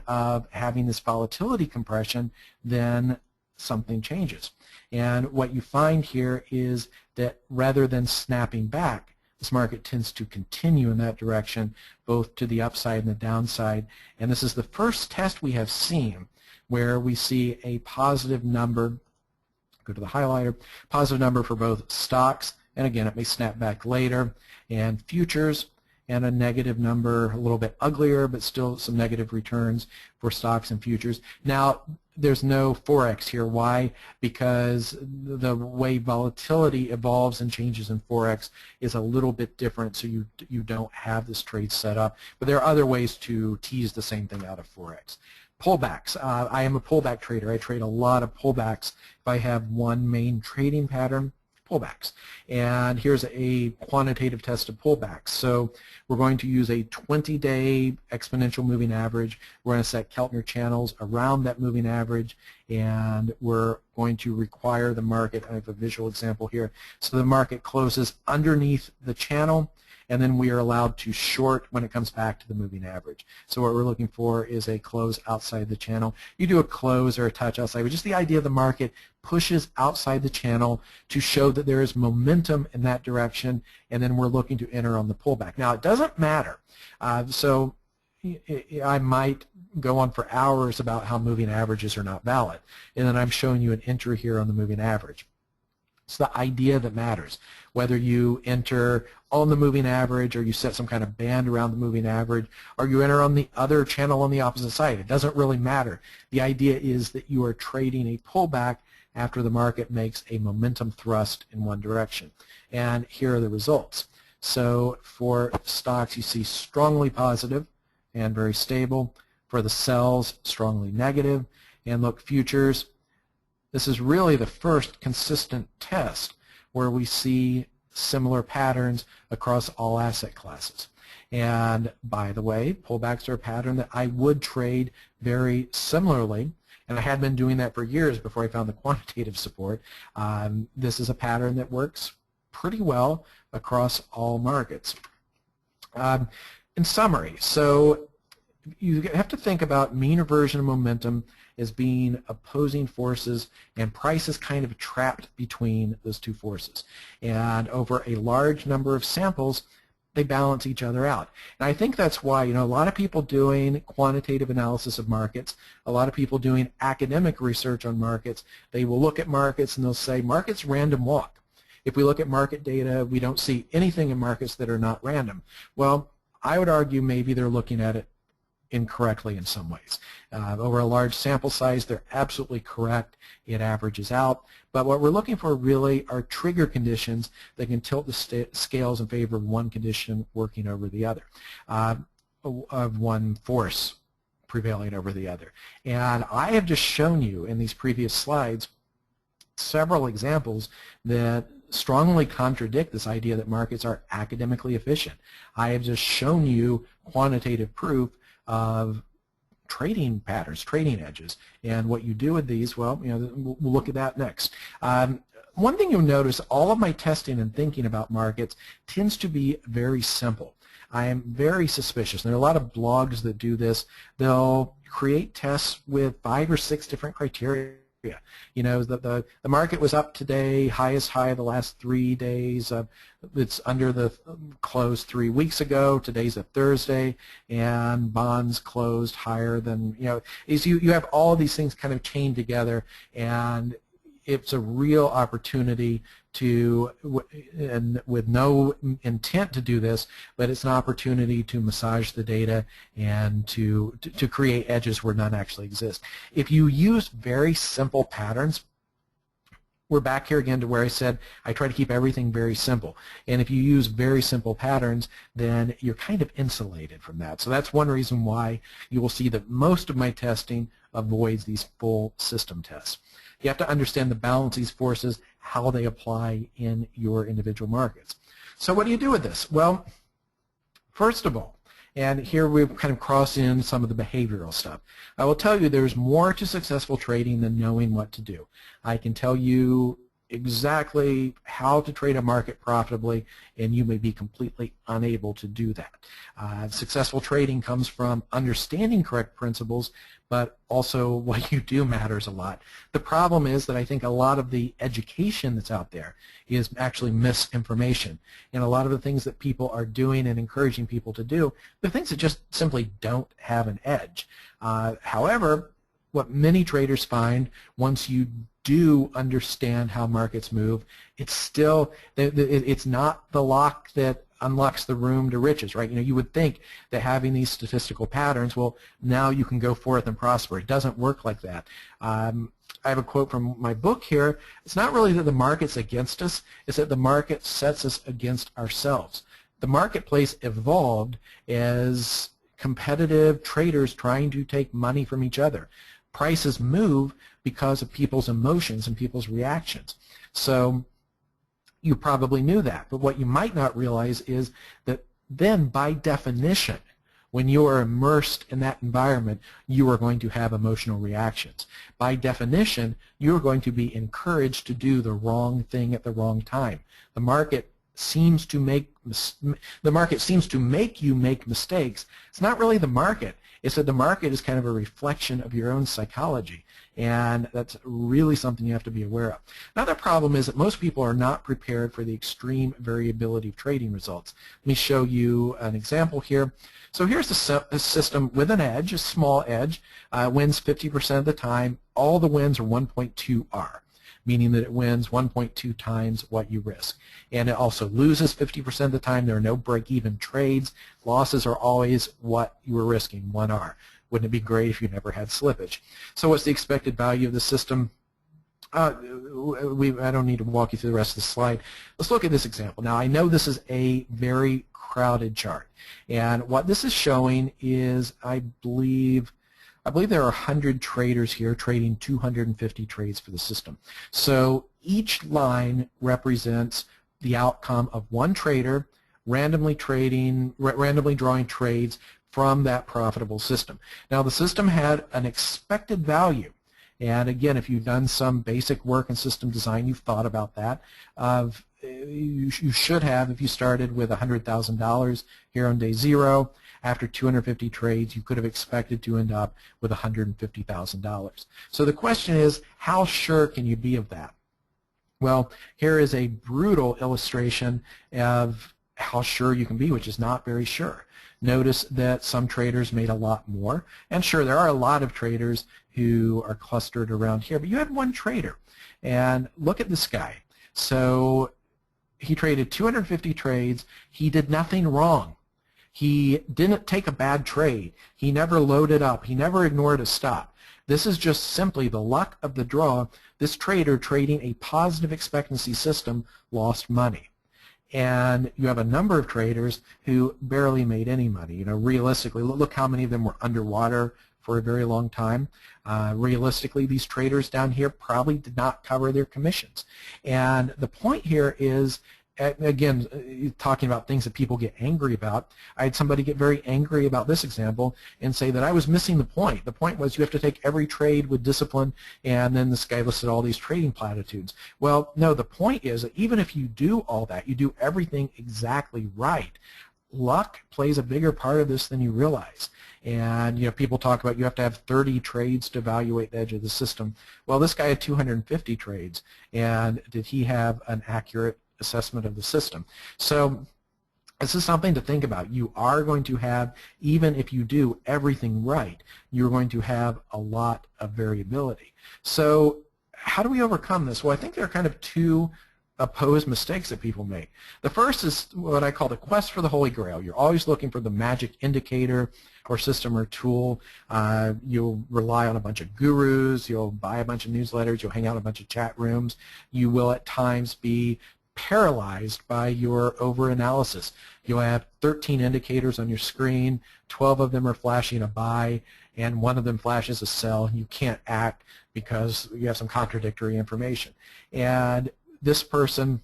of having this volatility compression, then something changes. And what you find here is that rather than snapping back, this market tends to continue in that direction, both to the upside and the downside. And this is the first test we have seen where we see a positive number, go to the highlighter, positive number for both stocks, and again, it may snap back later, and futures, and a negative number, a little bit uglier, but still some negative returns for stocks and futures. Now, there's no Forex here. Why? Because the way volatility evolves and changes in Forex is a little bit different, so you don't have this trade set up. But there are other ways to tease the same thing out of Forex. Pullbacks. I am a pullback trader. I trade a lot of pullbacks. If I have one main trading pattern, pullbacks. And here's a quantitative test of pullbacks. So we're going to use a 20-day exponential moving average. We're going to set Keltner channels around that moving average, and we're going to require the market, I have a visual example here, so the market closes underneath the channel, and then we are allowed to short when it comes back to the moving average. So what we're looking for is a close outside the channel. You do a close or a touch outside, but just the idea of the market pushes outside the channel to show that there is momentum in that direction, and then we're looking to enter on the pullback. Now, it doesn't matter. So I might go on for hours about how moving averages are not valid, and then I'm showing you an entry here on the moving average. It's the idea that matters. Whether you enter on the moving average or you set some kind of band around the moving average or you enter on the other channel on the opposite side, it doesn't really matter. The idea is that you are trading a pullback after the market makes a momentum thrust in one direction. And here are the results. So for stocks, you see strongly positive and very stable. For the sells, strongly negative. And look, futures, this is really the first consistent test where we see similar patterns across all asset classes. And by the way, pullbacks are a pattern that I would trade very similarly, and I had been doing that for years before I found the quantitative support. This is a pattern that works pretty well across all markets. In summary, so you have to think about mean reversion and momentum as being opposing forces, and price is kind of trapped between those two forces. And over a large number of samples, they balance each other out. And I think that's why, a lot of people doing quantitative analysis of markets, a lot of people doing academic research on markets, they will look at markets and they'll say, markets random walk. If we look at market data, we don't see anything in markets that are not random. Well, I would argue maybe they're looking at it incorrectly in some ways. Over a large sample size, they're absolutely correct. It averages out. But what we're looking for really are trigger conditions that can tilt the scales in favor of one condition working over the other, of one force prevailing over the other. And I have just shown you in these previous slides several examples that strongly contradict this idea that markets are academically efficient. I have just shown you quantitative proof of trading patterns, trading edges, and what you do with these, well, we'll look at that next. One thing you'll notice, all of my testing and thinking about markets tends to be very simple. I am very suspicious. There are a lot of blogs that do this. They'll create tests with 5 or 6 different criteria. The market was up today, highest high the last 3 days. It's under the close 3 weeks ago. Today's a Thursday, and bonds closed higher than, you have all of these things kind of chained together, and it's a real opportunity to, and with no intent to do this, but it's an opportunity to massage the data and to create edges where none actually exist. If you use very simple patterns, we're back here again to where I said I try to keep everything very simple. And if you use very simple patterns, then you're kind of insulated from that. So that's one reason why you will see that most of my testing avoids these full system tests. You have to understand the balance of these forces, how they apply in your individual markets. So what do you do with this? Well, first of all, and here we've kind of crossed in some of the behavioral stuff. I will tell you there's more to successful trading than knowing what to do. I can tell you exactly how to trade a market profitably, and you may be completely unable to do that. Successful trading comes from understanding correct principles, but also what you do matters a lot. The problem is that I think a lot of the education that's out there is actually misinformation, and a lot of the things that people are doing and encouraging people to do, the things that just simply don't have an edge. However, what many traders find, once you do understand how markets move, it's still, it's not the lock that unlocks the room to riches, right? You would think that having these statistical patterns, well, now you can go forth and prosper. It doesn't work like that. I have a quote from my book here. It's not really that the market's against us, it's that the market sets us against ourselves. The marketplace evolved as competitive traders trying to take money from each other. Prices move because of people's emotions and people's reactions. So You probably knew that, but what you might not realize is that then, by definition, when you are immersed in that environment, you are going to have emotional reactions. By definition, you are going to be encouraged to do the wrong thing at the wrong time. The market seems to make you make mistakes. It's not really the market. It's that the market is kind of a reflection of your own psychology, and that's really something you have to be aware of. Another problem is that most people are not prepared for the extreme variability of trading results. Let me show you an example here. So here's a system with an edge, a small edge, wins 50% of the time. All the wins are 1.2R, meaning that it wins 1.2 times what you risk. And it also loses 50% of the time. There are no break-even trades. Losses are always what you were risking, 1R. Wouldn't it be great if you never had slippage? So what's the expected value of the system? I don't need to walk you through the rest of the slide. Let's look at this example. Now, I know this is a very crowded chart. And what this is showing is, I believe there are 100 traders here trading 250 trades for the system. So each line represents the outcome of one trader randomly drawing trades from that profitable system. Now, the system had an expected value. And again, if you've done some basic work in system design, you've thought about that. You should have, if you started with $100,000 here on day 0, after 250 trades, you could have expected to end up with $150,000. So the question is, how sure can you be of that? Well, here is a brutal illustration of how sure you can be, which is not very sure. Notice that some traders made a lot more. And sure, there are a lot of traders who are clustered around here, but you had one trader. And look at this guy. So he traded 250 trades. He did nothing wrong. He didn't take a bad trade. He never loaded up. He never ignored a stop. This is just simply the luck of the draw. This trader trading a positive expectancy system lost money. And you have a number of traders who barely made any money. You know, realistically, look how many of them were underwater for a very long time. Realistically, these traders down here probably did not cover their commissions. And the point here is, again, talking about things that people get angry about, I had somebody get very angry about this example and say that I was missing the point. The point was you have to take every trade with discipline, and then this guy listed all these trading platitudes. Well, no, the point is that even if you do all that, you do everything exactly right, luck plays a bigger part of this than you realize. And, you know, people talk about you have to have 30 trades to evaluate the edge of the system. Well, this guy had 250 trades, and did he have an accurate assessment of the system? So this is something to think about. You are going to have, even if you do everything right, you're going to have a lot of variability. So how do we overcome this? Well, I think there are kind of two opposed mistakes that people make. The first is what I call the quest for the Holy Grail. You're always looking for the magic indicator or system or tool. You'll rely on a bunch of gurus. You'll buy a bunch of newsletters. You'll hang out in a bunch of chat rooms. You will at times be paralyzed by your overanalysis. You'll have 13 indicators on your screen, 12 of them are flashing a buy, and one of them flashes a sell. You can't act because you have some contradictory information. And this person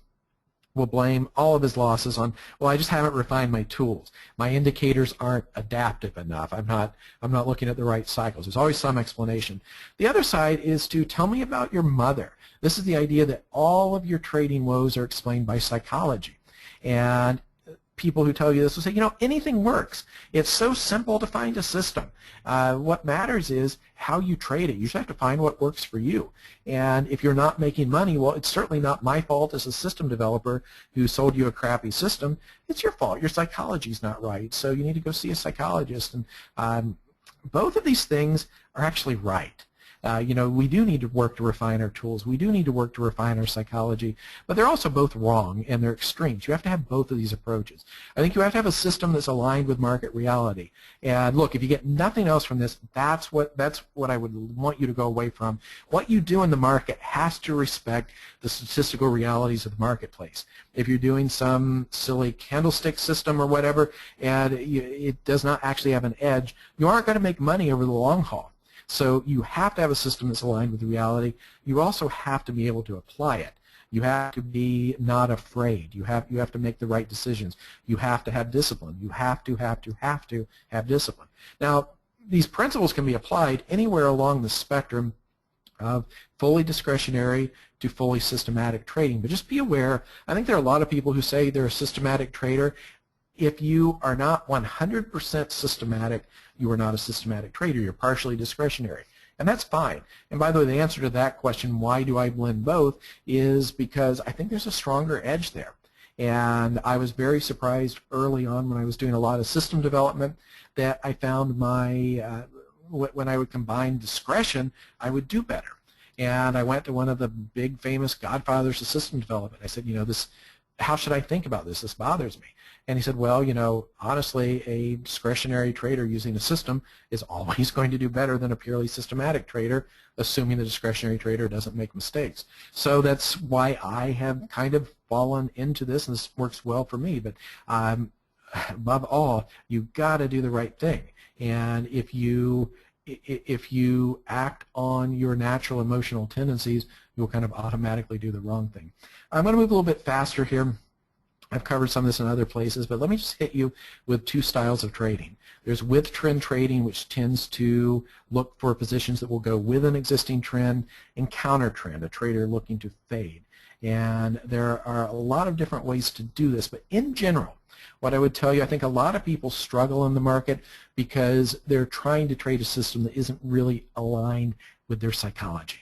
will blame all of his losses on, well, I just haven't refined my tools. My indicators aren't adaptive enough. I'm not looking at the right cycles. There's always some explanation. The other side is to tell me about your mother. This is the idea that all of your trading woes are explained by psychology. And people who tell you this will say, you know, anything works. It's so simple to find a system. What matters is how you trade it. You just have to find what works for you. And if you're not making money, well, it's certainly not my fault as a system developer who sold you a crappy system. It's your fault. Your psychology is not right. So you need to go see a psychologist. And both of these things are actually right. You know, we do need to work to refine our tools. We do need to work to refine our psychology, but they're also both wrong and they're extremes. You have to have both of these approaches. I think you have to have a system that's aligned with market reality. And look, if you get nothing else from this, that's what I would want you to go away from. What you do in the market has to respect the statistical realities of the marketplace. If you're doing some silly candlestick system or whatever, and it does not actually have an edge, you aren't going to make money over the long haul. So you have to have a system that's aligned with reality. You also have to be able to apply it. You have to be not afraid. You have to make the right decisions. You have to have discipline. You have to have discipline. Now, these principles can be applied anywhere along the spectrum of fully discretionary to fully systematic trading. But just be aware, I think there are a lot of people who say they're a systematic trader. If you are not 100% systematic, you are not a systematic trader. You're partially discretionary. And that's fine. And by the way, the answer to that question, why do I blend both, is because I think there's a stronger edge there. And I was very surprised early on when I was doing a lot of system development that I found my when I would combine discretion, I would do better. And I went to one of the big famous godfathers of system development. I said, how should I think about this? This bothers me. And he said, well, honestly, a discretionary trader using a system is always going to do better than a purely systematic trader, assuming the discretionary trader doesn't make mistakes. So that's why I have kind of fallen into this, and this works well for me. But above all, you've got to do the right thing. And if you act on your natural emotional tendencies, you'll kind of automatically do the wrong thing. I'm going to move a little bit faster here. I've covered some of this in other places, but let me just hit you with two styles of trading. There's with trend trading, which tends to look for positions that will go with an existing trend, and counter trend, a trader looking to fade. And there are a lot of different ways to do this, but in general, what I would tell you, I think a lot of people struggle in the market because they're trying to trade a system that isn't really aligned with their psychology.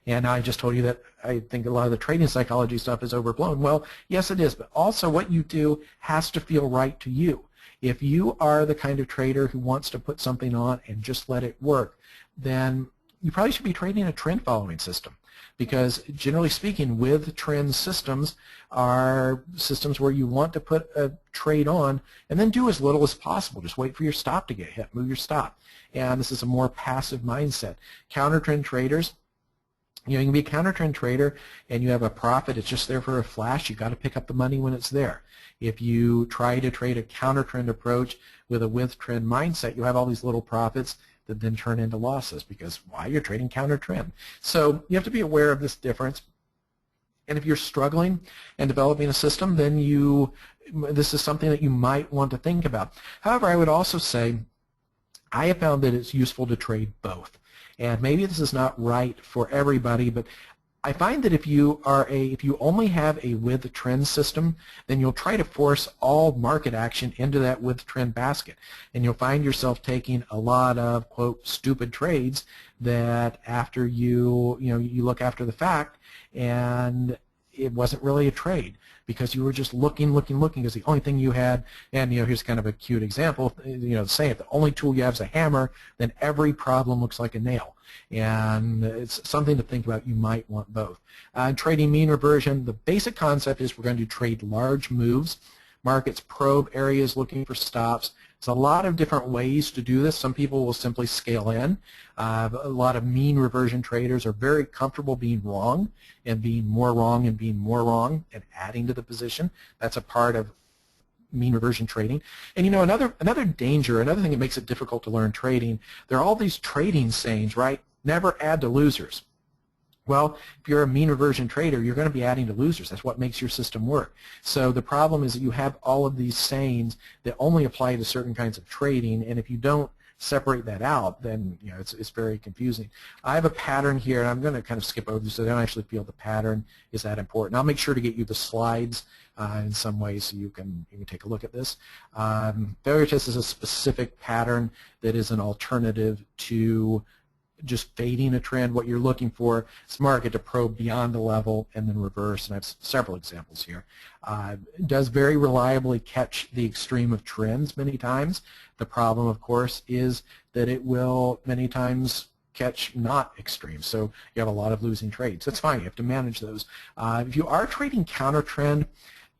And I just told you that I think a lot of the trading psychology stuff is overblown. Well, yes, it is, but also what you do has to feel right to you. If you are the kind of trader who wants to put something on and just let it work, then you probably should be trading a trend following system. Because generally speaking, with trend systems are systems where you want to put a trade on and then do as little as possible. Just wait for your stop to get hit, move your stop. And this is a more passive mindset. Counter trend traders, you can be a counter trend trader and you have a profit, it's just there for a flash. You've got to pick up the money when it's there. If you try to trade a counter trend approach with a with trend mindset, you have all these little profits that then turn into losses because why? You're trading counter trend. So you have to be aware of this difference. And if you're struggling and developing a system, then this is something that you might want to think about. However, I would also say I have found that it's useful to trade both. And maybe this is not right for everybody, but I find that if you only have a with trend system, then you'll try to force all market action into that with trend basket, and you'll find yourself taking a lot of quote stupid trades that after you look after the fact and it wasn't really a trade because you were just looking because the only thing you had, and here's kind of a cute example, say if the only tool you have is a hammer, then every problem looks like a nail. And it's something to think about. You might want both. Trading mean reversion, the basic concept is we're going to trade large moves. Markets probe areas looking for stops. There's a lot of different ways to do this. Some people will simply scale in. A lot of mean reversion traders are very comfortable being wrong and being more wrong and being more wrong and adding to the position. That's a part of mean reversion trading. And another danger, another thing that makes it difficult to learn trading, there are all these trading sayings, right? Never add to losers. Well, if you're a mean reversion trader, you're going to be adding to losers. That's what makes your system work. So the problem is that you have all of these sayings that only apply to certain kinds of trading, and if you don't separate that out, then it's very confusing. I have a pattern here, and I'm going to kind of skip over this so I don't actually feel the pattern is that important. I'll make sure to get you the slides in some way so you can take a look at this. Failure test is a specific pattern that is an alternative to just fading a trend. What you're looking for is market to probe beyond the level and then reverse, and I have several examples here. It does very reliably catch the extreme of trends many times. The problem, of course, is that it will many times catch not extreme, so you have a lot of losing trades. That's fine. You have to manage those. If you are trading counter trend,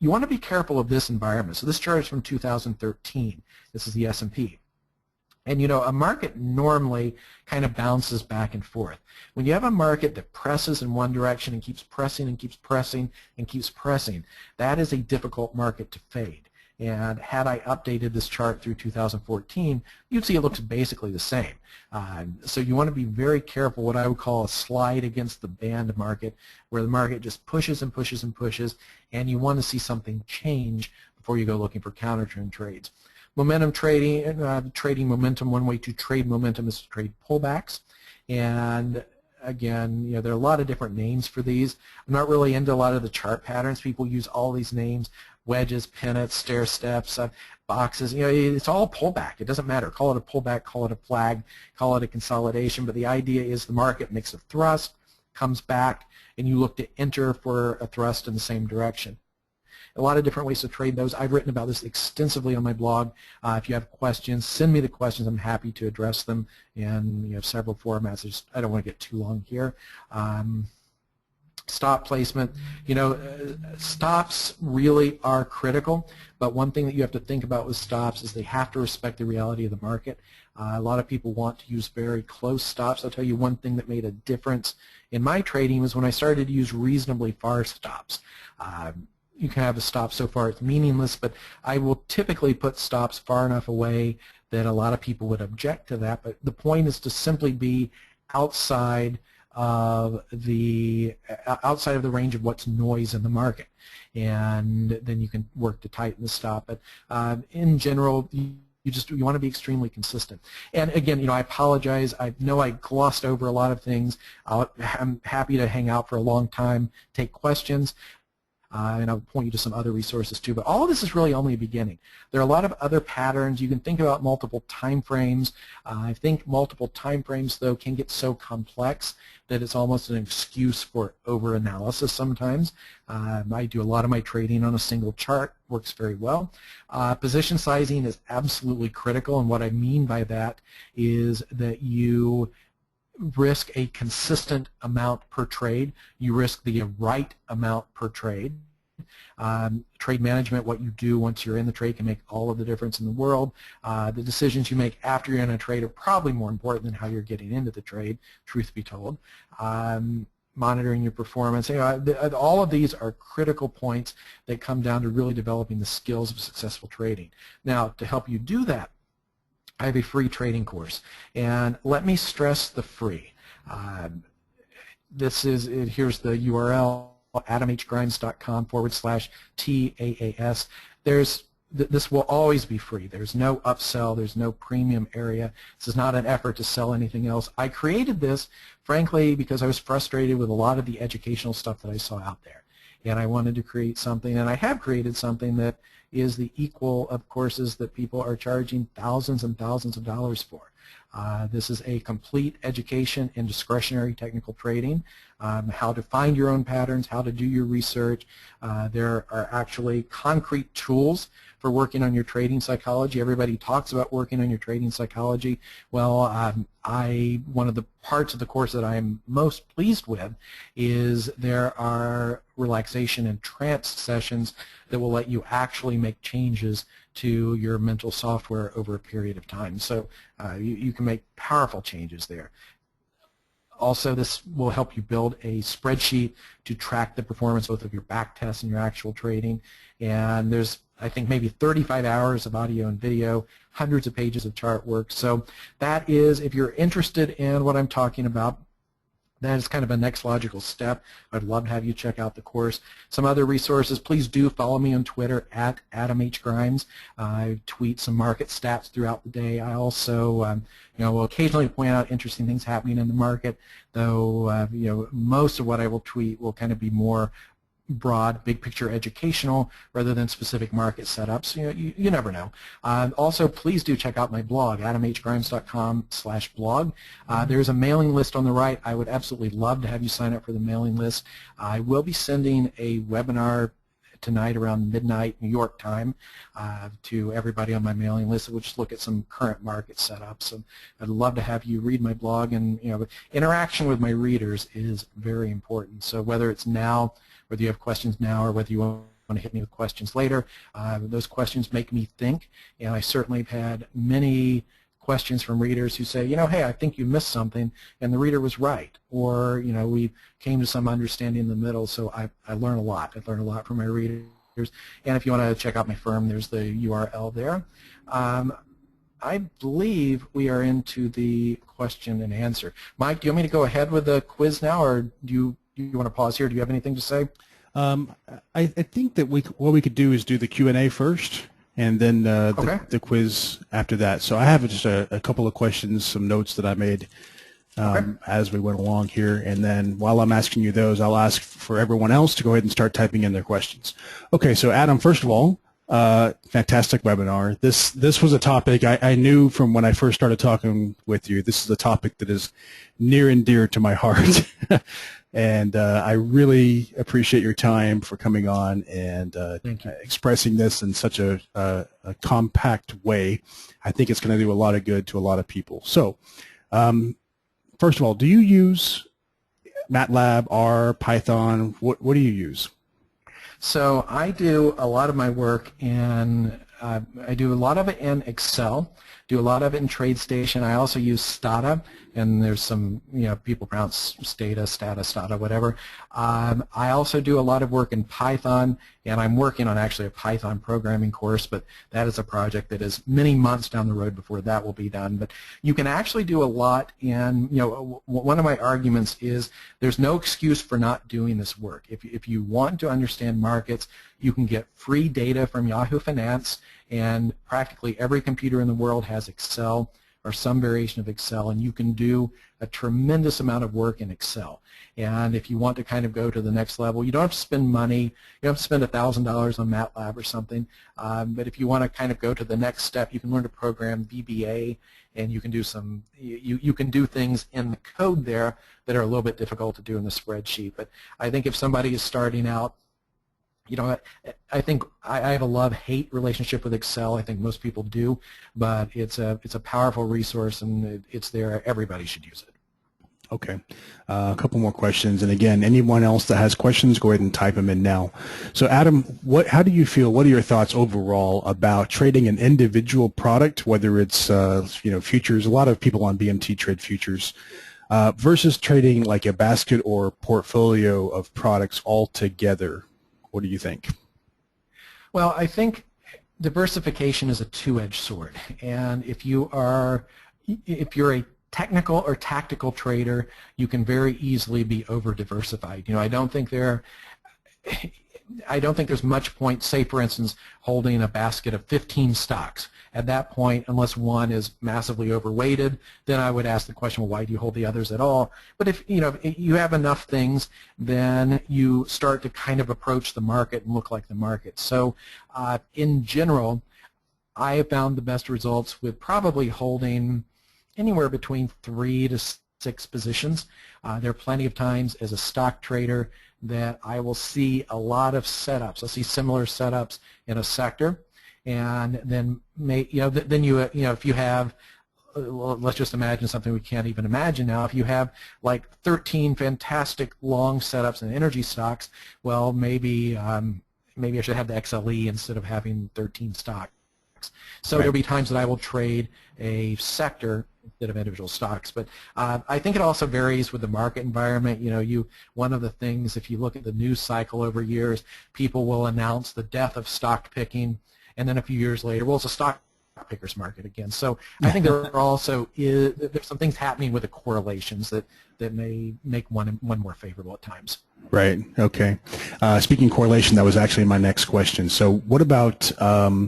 you want to be careful of this environment. So this chart is from 2013. This is the S&P. And a market normally kind of bounces back and forth. When you have a market that presses in one direction and keeps pressing and keeps pressing and keeps pressing, that is a difficult market to fade. And had I updated this chart through 2014, you'd see it looks basically the same. So you want to be very careful, what I would call a slide against the band market, where the market just pushes and pushes and pushes, and you want to see something change before you go looking for counter-trend trades. Momentum trading, trading momentum, one way to trade momentum is to trade pullbacks. And again, there are a lot of different names for these. I'm not really into a lot of the chart patterns. People use all these names: wedges, pinnets, stair steps, boxes. It's all pullback. It doesn't matter. Call it a pullback, call it a flag, call it a consolidation. But the idea is the market makes a thrust, comes back, and you look to enter for a thrust in the same direction. A lot of different ways to trade those. I've written about this extensively on my blog. If you have questions, send me the questions. I'm happy to address them in several formats. I don't want to get too long here. Stop placement. Stops really are critical, but one thing that you have to think about with stops is they have to respect the reality of the market. A lot of people want to use very close stops. I'll tell you one thing that made a difference in my trading was when I started to use reasonably far stops. You can have a stop so far it's meaningless, but I will typically put stops far enough away that a lot of people would object to that. But the point is to simply be outside of the range of what's noise in the market, and then you can work to tighten the stop. But in general, you want to be extremely consistent. And again, I apologize. I know I glossed over a lot of things. I'm happy to hang out for a long time, take questions. And I'll point you to some other resources too. But all of this is really only a beginning. There are a lot of other patterns. You can think about multiple time frames. I think multiple time frames, though, can get so complex that it's almost an excuse for over-analysis sometimes. I do a lot of my trading on a single chart. Works very well. Position sizing is absolutely critical, and what I mean by that is that you risk a consistent amount per trade. You risk the right amount per trade. Trade management, what you do once you're in the trade, can make all of the difference in the world. The decisions you make after you're in a trade are probably more important than how you're getting into the trade, truth be told. Monitoring your performance. All of these are critical points that come down to really developing the skills of successful trading. Now, to help you do that, I have a free trading course, and let me stress the free. Here's the URL, adamhgrimes.com/TAAS. This will always be free. There's no upsell. There's no premium area. This is not an effort to sell anything else. I created this, frankly, because I was frustrated with a lot of the educational stuff that I saw out there. And I wanted to create something, and I have created something that is the equal of courses that people are charging thousands and thousands of dollars for. This is a complete education in discretionary technical trading, how to find your own patterns, how to do your research. There are actually concrete tools for working on your trading psychology. Everybody talks about working on your trading psychology. Well, one of the parts of the course that I'm most pleased with is there are relaxation and trance sessions that will let you actually make changes to your mental software over a period of time. So you can make powerful changes there. Also, this will help you build a spreadsheet to track the performance both of your back tests and your actual trading. And there's, I think, maybe 35 hours of audio and video, hundreds of pages of chart work. So that is, if you're interested in what I'm talking about, that is kind of a next logical step. I'd love to have you check out the course. Some other resources, please do follow me on Twitter at AdamHGrimes. I tweet some market stats throughout the day. I also will occasionally point out interesting things happening in the market, though most of what I will tweet will kind of be more broad, big picture educational rather than specific market setups. You never know. Also, please do check out my blog, adamhgrimes.com/blog. There's a mailing list on the right. I would absolutely love to have you sign up for the mailing list. I will be sending a webinar tonight around midnight New York time to everybody on my mailing list. We'll just look at some current market setups. And I'd love to have you read my blog, and interaction with my readers is very important. So whether it's now, whether you have questions now, or whether you want to hit me with questions later, those questions make me think, and I certainly have had many questions from readers who say, hey, I think you missed something, and the reader was right, or we came to some understanding in the middle. So I learn a lot. I learn a lot from my readers, And if you want to check out my firm, there's the URL there. I believe we are into the question and answer. Mike, do you want me to go ahead with the quiz now, or do you want to pause here? Do you have anything to say? I think that what we could do is do the Q&A first, and then the quiz after that. So I have just a couple of questions, some notes that I made as we went along here, and then while I'm asking you those, I'll ask for everyone else to go ahead and start typing in their questions. Okay, so Adam, first of all, fantastic webinar. This was a topic I knew from when I first started talking with you. This is a topic that is near and dear to my heart. And I really appreciate your time for coming on and expressing this in such a compact way. I think it's going to do a lot of good to a lot of people. So, first of all, do you use MATLAB, R, Python? What do you use? So I do a lot of my work in, I do a lot of it in Excel, do a lot of it in TradeStation. I also use Stata, and there's some, people pronounce Stata, whatever. I also do a lot of work in Python, and I'm working on actually a Python programming course, but that is a project that is many months down the road before that will be done. But you can actually do a lot in, one of my arguments is there's no excuse for not doing this work. If you want to understand markets, you can get free data from Yahoo Finance, and practically every computer in the world has Excel or some variation of Excel, and you can do a tremendous amount of work in Excel. And if you want to kind of go to the next level, you don't have to spend money. You don't have to spend $1,000 on MATLAB or something. But if you want to kind of go to the next step, you can learn to program VBA, and you can do some. You can do things in the code there that are a little bit difficult to do in the spreadsheet. But I think if somebody is starting out, I think I have a love-hate relationship with Excel. I think most people do, but it's a powerful resource, and it's there. Everybody should use it. Okay. A couple more questions, and again, anyone else that has questions, go ahead and type them in now. So, Adam, how do you feel? What are your thoughts overall about trading an individual product, whether it's futures? A lot of people on BMT trade futures. Versus trading like a basket or portfolio of products all together. What do you think? Well, I think diversification is a two-edged sword, and if you're a technical or tactical trader, you can very easily be over-diversified. I don't think there's much point, say for instance, holding a basket of 15 stocks. At that point, unless one is massively overweighted, then I would ask the question, well, why do you hold the others at all? But if you have enough things, then you start to kind of approach the market and look like the market. So in general, I have found the best results with probably holding anywhere between 3 to 6 positions. There are plenty of times as a stock trader that I will see a lot of setups. I'll see similar setups in a sector. And then, if you have, let's just imagine something we can't even imagine now. If you have like 13 fantastic long setups in energy stocks, well, maybe I should have the XLE instead of having 13 stocks. So there'll be times that I will trade a sector instead of individual stocks. But I think it also varies with the market environment. One of the things, if you look at the news cycle over years, people will announce the death of stock picking. And then a few years later, well, it's a stock pickers market again. So I think there's some things happening with the correlations that may make one more favorable at times. Right. Okay. Speaking correlation, that was actually my next question. So what about, I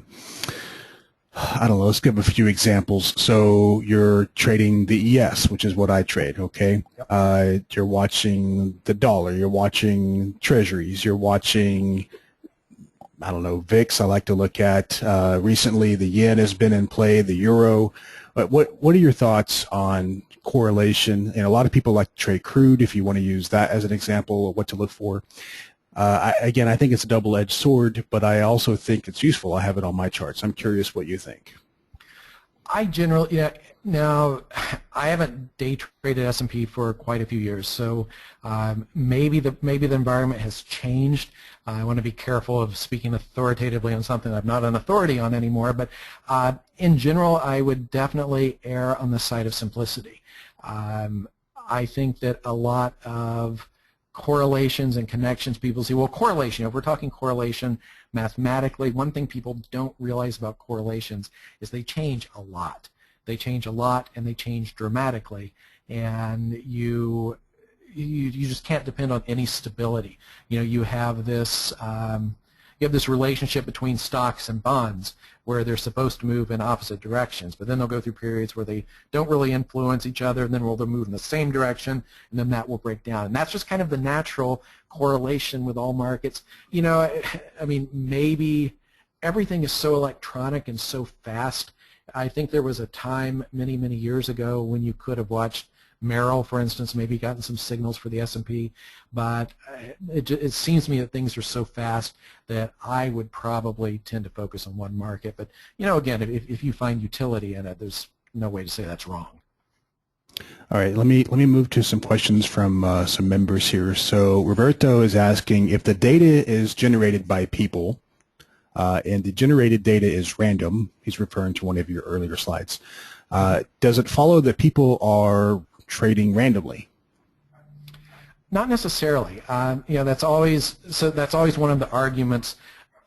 don't know, let's give a few examples. So you're trading the ES, which is what I trade, okay? Yep. You're watching the dollar, you're watching treasuries, you're watching, I don't know, VIX I like to look at. Recently the yen has been in play, the euro. But what are your thoughts on correlation? And a lot of people like to trade crude if you want to use that as an example of what to look for. Again, I think it's a double-edged sword, but I also think it's useful. I have it on my charts. I'm curious what you think. I generally, now I haven't day traded S&P for quite a few years, so maybe the environment has changed. I want to be careful of speaking authoritatively on something I'm not an authority on anymore, but in general, I would definitely err on the side of simplicity. I think that a lot of correlations and connections. People say, well, correlation, if we're talking correlation mathematically, one thing people don't realize about correlations is they change a lot. They change a lot and they change dramatically, and you just can't depend on any stability. You have this relationship between stocks and bonds where they're supposed to move in opposite directions, but then they'll go through periods where they don't really influence each other, and then they'll move in the same direction, and then that will break down. And that's just kind of the natural correlation with all markets. I mean, maybe everything is so electronic and so fast. I think there was a time many, many years ago when you could have watched Merrill, for instance, maybe gotten some signals for the S&P, but it seems to me that things are so fast that I would probably tend to focus on one market. But, again, if you find utility in it, there's no way to say that's wrong. All right, let me move to some questions from some members here. So Roberto is asking, if the data is generated by people and the generated data is random, he's referring to one of your earlier slides, does it follow that people are trading randomly? Not necessarily. That's always one of the arguments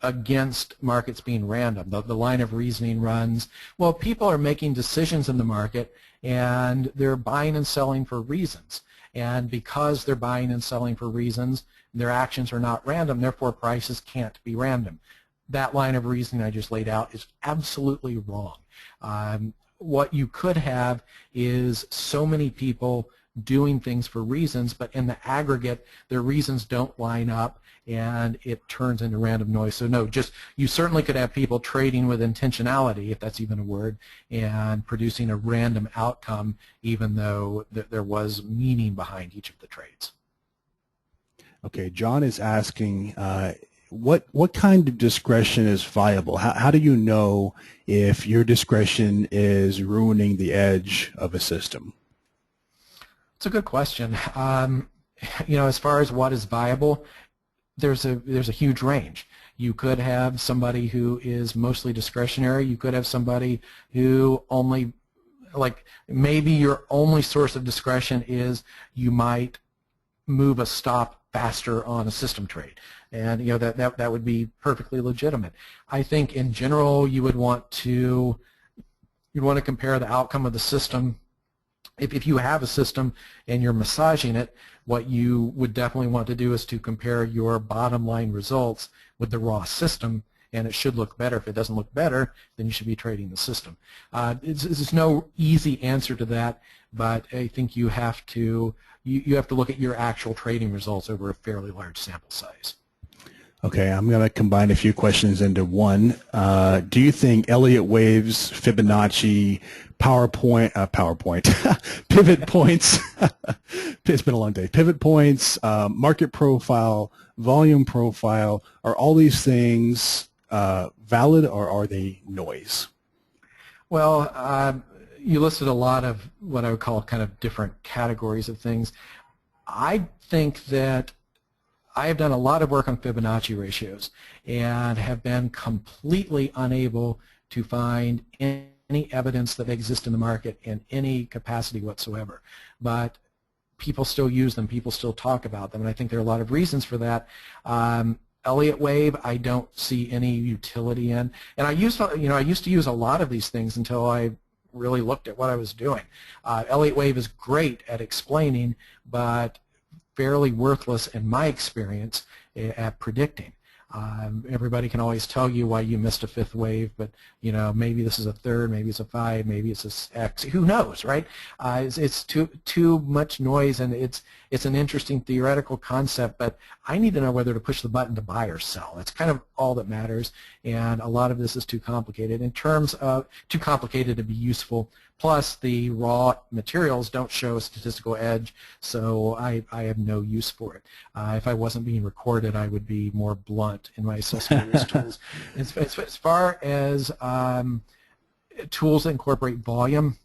against markets being random. The line of reasoning runs, well, people are making decisions in the market and they're buying and selling for reasons. And because they're buying and selling for reasons, their actions are not random, therefore prices can't be random. That line of reasoning I just laid out is absolutely wrong. What you could have is so many people doing things for reasons, but in the aggregate, their reasons don't line up, and it turns into random noise. So no, you certainly could have people trading with intentionality, if that's even a word, and producing a random outcome, even though there was meaning behind each of the trades. Okay, John is asking, what kind of discretion is viable? How do you know if your discretion is ruining the edge of a system? It's a good question. As far as what is viable, there's a huge range. You could have somebody who is mostly discretionary. You could have somebody who maybe your only source of discretion is you might move a stop faster on a system trade, and that would be perfectly legitimate. I think in general you'd want to compare the outcome of the system. If you have a system and you're massaging it, what you would definitely want to do is to compare your bottom line results with the raw system, and it should look better. If it doesn't look better, then you should be trading the system. There's no easy answer to that, but I think you have to look at your actual trading results over a fairly large sample size. Okay, I'm going to combine a few questions into one. Do you think Elliott waves, Fibonacci, pivot points, it's been a long day, pivot points, market profile, volume profile, are all these things valid, or are they noise? Well, you listed a lot of what I would call kind of different categories of things. I think that I have done a lot of work on Fibonacci ratios and have been completely unable to find any evidence that they exist in the market in any capacity whatsoever. But people still use them, people still talk about them, and I think there are a lot of reasons for that. Elliott wave, I don't see any utility in, and I used to use a lot of these things until I really looked at what I was doing. Elliott wave is great at explaining, but fairly worthless in my experience at predicting. Everybody can always tell you why you missed a fifth wave, but maybe this is a third, maybe it's a 5, maybe it's a X. Who knows, right? It's too much noise, and it's an interesting theoretical concept, but I need to know whether to push the button to buy or sell. That's kind of all that matters, and a lot of this is too complicated. In terms of too complicated to be useful, plus the raw materials don't show a statistical edge, so I have no use for it. If I wasn't being recorded, I would be more blunt in my assessment of these tools. As far as tools that incorporate volume,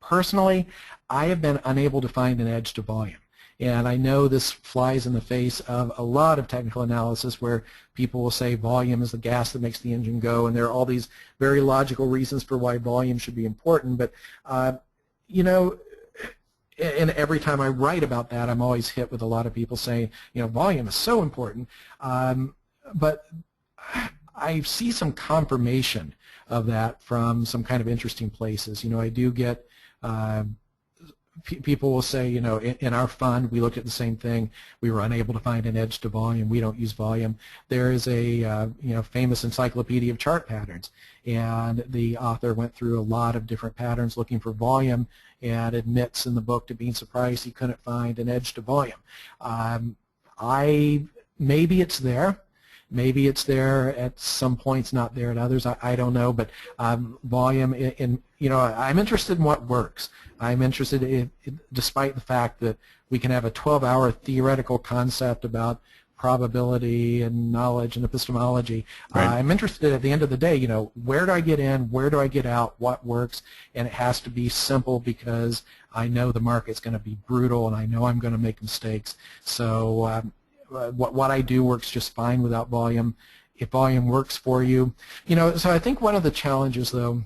personally, I have been unable to find an edge to volume. And I know this flies in the face of a lot of technical analysis where people will say volume is the gas that makes the engine go, and there are all these very logical reasons for why volume should be important. But, and every time I write about that, I'm always hit with a lot of people saying, volume is so important. But I see some confirmation of that from some kind of interesting places. I do get people will say, in our fund, we looked at the same thing. We were unable to find an edge to volume. We don't use volume. There is a famous encyclopedia of chart patterns, and the author went through a lot of different patterns looking for volume, and admits in the book to being surprised he couldn't find an edge to volume. Maybe it's there. Maybe it's there at some points, not there at others. I don't know, but volume, I'm interested in what works. I'm interested in, despite the fact that we can have a 12-hour theoretical concept about probability and knowledge and epistemology. Right. I'm interested at the end of the day, where do I get in, where do I get out, what works, and it has to be simple because I know the market's going to be brutal and I know I'm going to make mistakes. So what I do works just fine without volume. If volume works for you, so I think one of the challenges, though,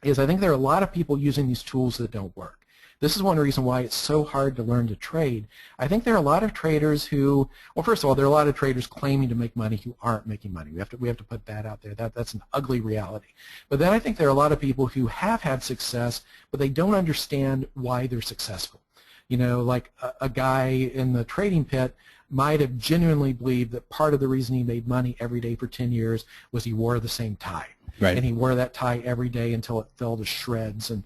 is I think there are a lot of people using these tools that don't work. This is one reason why it's so hard to learn to trade. I think there are a lot of traders who, well, first of all, there are a lot of traders claiming to make money who aren't making money. We have to put that out there. That's an ugly reality. But then I think there are a lot of people who have had success, but they don't understand why they're successful. Like a guy in the trading pit might have genuinely believed that part of the reason he made money every day for 10 years was he wore the same tie. Right. And he wore that tie every day until it fell to shreds, and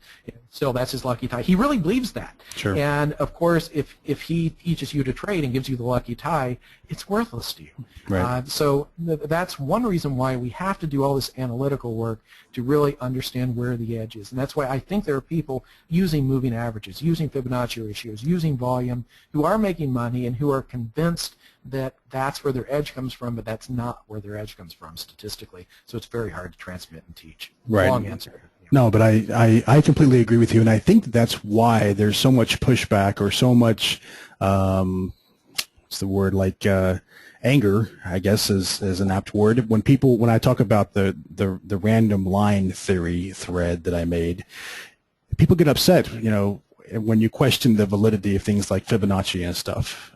still that's his lucky tie. He really believes that. Sure. And of course, if he teaches you to trade and gives you the lucky tie, it's worthless to you. Right. So that's one reason why we have to do all this analytical work to really understand where the edge is. And that's why I think there are people using moving averages, using Fibonacci ratios, using volume, who are making money and who are convinced that that's where their edge comes from, but that's not where their edge comes from statistically. So it's very hard to transmit and teach. Right. Long answer. No, but I completely agree with you, and I think that's why there's so much pushback or so much, what's the word, like anger, I guess is an apt word. When I talk about the random line theory thread that I made, people get upset, when you question the validity of things like Fibonacci and stuff.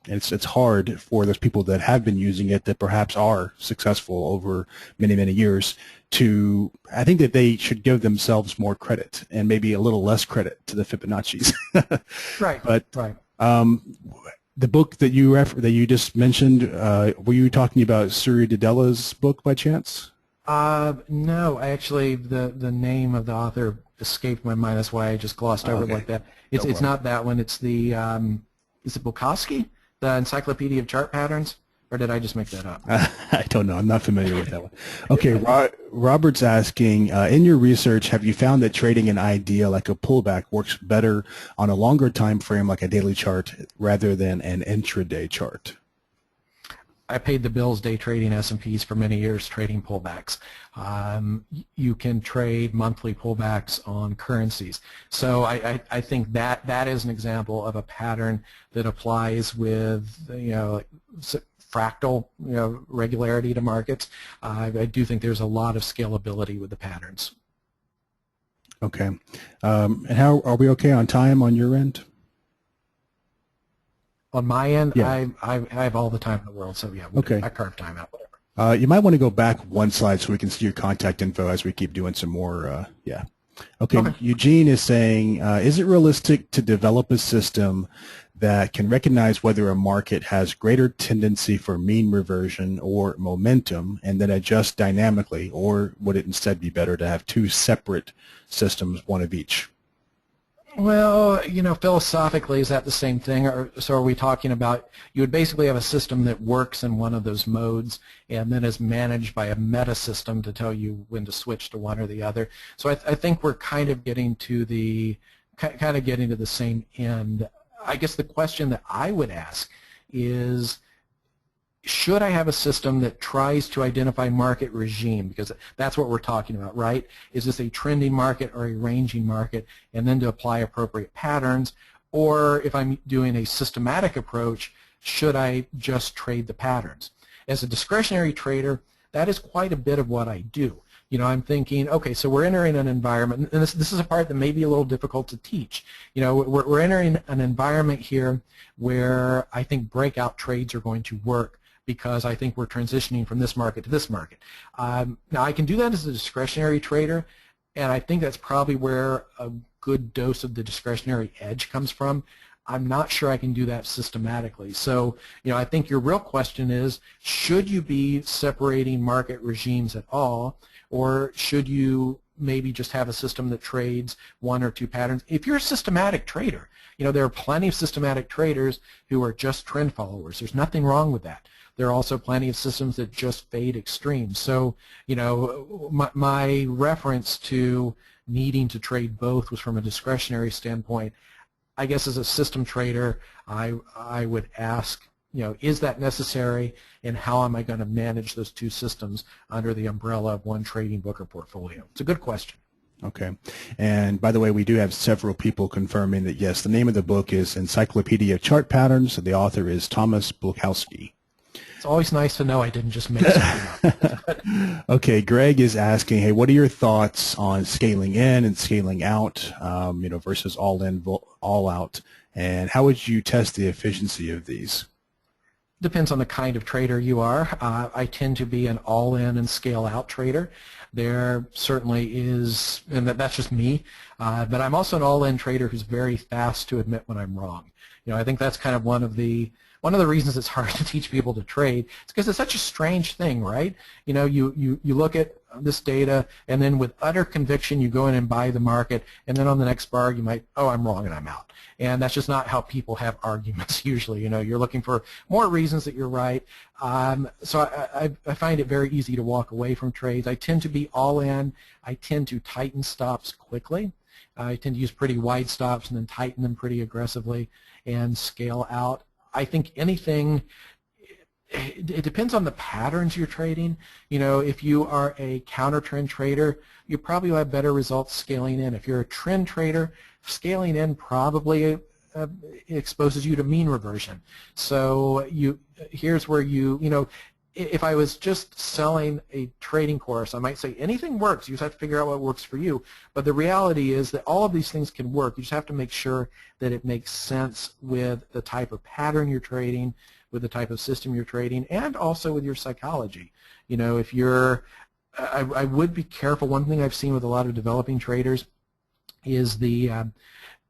It's hard for those people that have been using it, that perhaps are successful over many, many years, I think that they should give themselves more credit and maybe a little less credit to the Fibonacci's. Right. But right. The book that you just mentioned, were you talking about Suri Dedella's book by chance? No, actually, the name of the author escaped my mind. That's why I just glossed over it like that. It's not that one. It's the is it Bukowski? The Encyclopedia of Chart Patterns, or did I just make that up? I don't know. I'm not familiar with that one. Okay, Robert's asking, in your research, have you found that trading an idea like a pullback works better on a longer time frame like a daily chart rather than an intraday chart? I paid the bills day trading S&Ps for many years trading pullbacks. You can trade monthly pullbacks on currencies. So I think that is an example of a pattern that applies with fractal regularity to markets. I do think there's a lot of scalability with the patterns. Okay. And how are we okay on time on your end? On my end, yeah. I have all the time in the world, so yeah, okay. I carve time out, whatever. You might want to go back one slide so we can see your contact info as we keep doing some more, yeah. Okay, Eugene is saying, is it realistic to develop a system that can recognize whether a market has greater tendency for mean reversion or momentum and then adjust dynamically, or would it instead be better to have two separate systems, one of each? Well, philosophically, is that the same thing? Or so are we talking about you would basically have a system that works in one of those modes and then is managed by a meta system to tell you when to switch to one or the other. So I think we're kind of getting to the same end. I guess the question that I would ask is, should I have a system that tries to identify market regime? Because that's what we're talking about, right? Is this a trending market or a ranging market? And then to apply appropriate patterns. Or if I'm doing a systematic approach, should I just trade the patterns? As a discretionary trader, that is quite a bit of what I do. I'm thinking, okay, so we're entering an environment, and this is a part that may be a little difficult to teach. We're entering an environment here where I think breakout trades are going to work because I think we're transitioning from this market to this market. Now, I can do that as a discretionary trader, and I think that's probably where a good dose of the discretionary edge comes from. I'm not sure I can do that systematically. So, I think your real question is, should you be separating market regimes at all, or should you maybe just have a system that trades one or two patterns? If you're a systematic trader, there are plenty of systematic traders who are just trend followers. There's nothing wrong with that. There are also plenty of systems that just fade extremes. So, my reference to needing to trade both was from a discretionary standpoint. I guess as a system trader, I would ask, is that necessary, and how am I going to manage those two systems under the umbrella of one trading book or portfolio? It's a good question. Okay. And by the way, we do have several people confirming that, yes, the name of the book is Encyclopedia of Chart Patterns. The author is Thomas Bulkowski. It's always nice to know I didn't just make something up. Okay, Greg is asking, hey, what are your thoughts on scaling in and scaling out, versus all in, all out, and how would you test the efficiency of these? Depends on the kind of trader you are. I tend to be an all-in and scale-out trader. There certainly is, and that's just me, but I'm also an all-in trader who's very fast to admit when I'm wrong. I think that's kind of one of the reasons it's hard to teach people to trade. It's because it's such a strange thing, right? You look at this data, and then with utter conviction you go in and buy the market, and then on the next bar you might, oh, I'm wrong and I'm out. And that's just not how people have arguments usually. You're looking for more reasons that you're right. So I find it very easy to walk away from trades. I tend to be all in. I tend to tighten stops quickly. I tend to use pretty wide stops and then tighten them pretty aggressively and scale out. I think anything, it depends on the patterns you're trading. If you are a counter trend trader, you probably will have better results scaling in. If you're a trend trader, scaling in probably exposes you to mean reversion. So here's where if I was just selling a trading course, I might say anything works. You just have to figure out what works for you. But the reality is that all of these things can work. You just have to make sure that it makes sense with the type of pattern you're trading, with the type of system you're trading, and also with your psychology. If you're, I would be careful. One thing I've seen with a lot of developing traders is the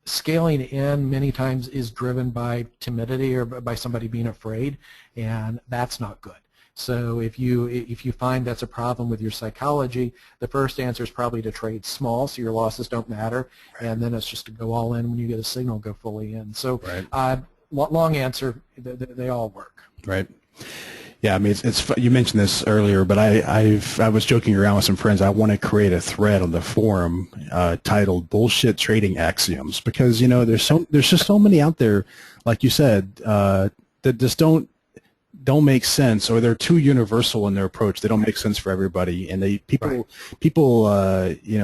scaling in many times is driven by timidity or by somebody being afraid, and that's not good. So if you find that's a problem with your psychology, the first answer is probably to trade small so your losses don't matter, and then it's just to go all in when you get a signal, go fully in. So long answer, they all work. Right. Yeah, I mean, it's you mentioned this earlier, but I was joking around with some friends. I want to create a thread on the forum titled "Bullshit Trading Axioms" because there's just so many out there, like you said, that just don't make sense, or they're too universal in their approach. They don't make sense for everybody, and people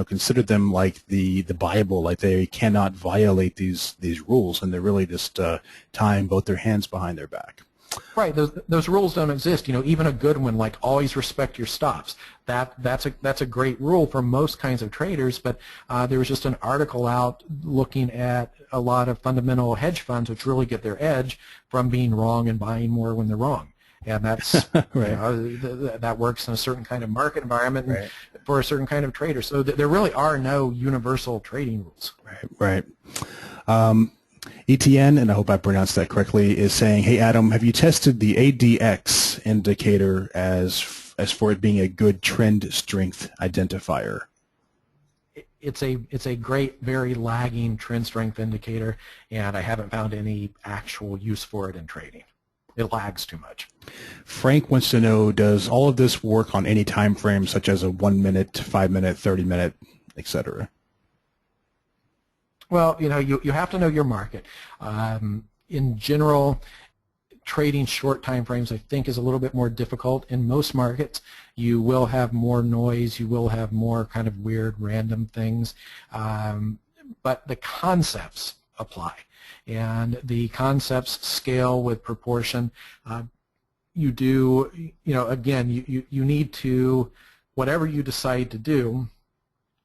consider them like the Bible, like they cannot violate these rules, and they're really just tying both their hands behind their back. Right. Those rules don't exist. Even a good one like always respect your stops. That's a great rule for most kinds of traders. But there was just an article out looking at a lot of fundamental hedge funds which really get their edge from being wrong and buying more when they're wrong. And that's right. That works in a certain kind of market environment and for a certain kind of trader. So there really are no universal trading rules. Right. ETN, and I hope I pronounced that correctly, is saying, hey, Adam, have you tested the ADX indicator as for it being a good trend strength identifier? It's a great, very lagging trend strength indicator, and I haven't found any actual use for it in trading. It lags too much. Frank wants to know, does all of this work on any time frame, such as a 1 minute, 5 minute, 30 minute, etc.? Well, you have to know your market. In general, trading short time frames I think is a little bit more difficult. In most markets, you will have more noise, you will have more kind of weird random things, but the concepts apply. And the concepts scale with proportion. You need to whatever you decide to do,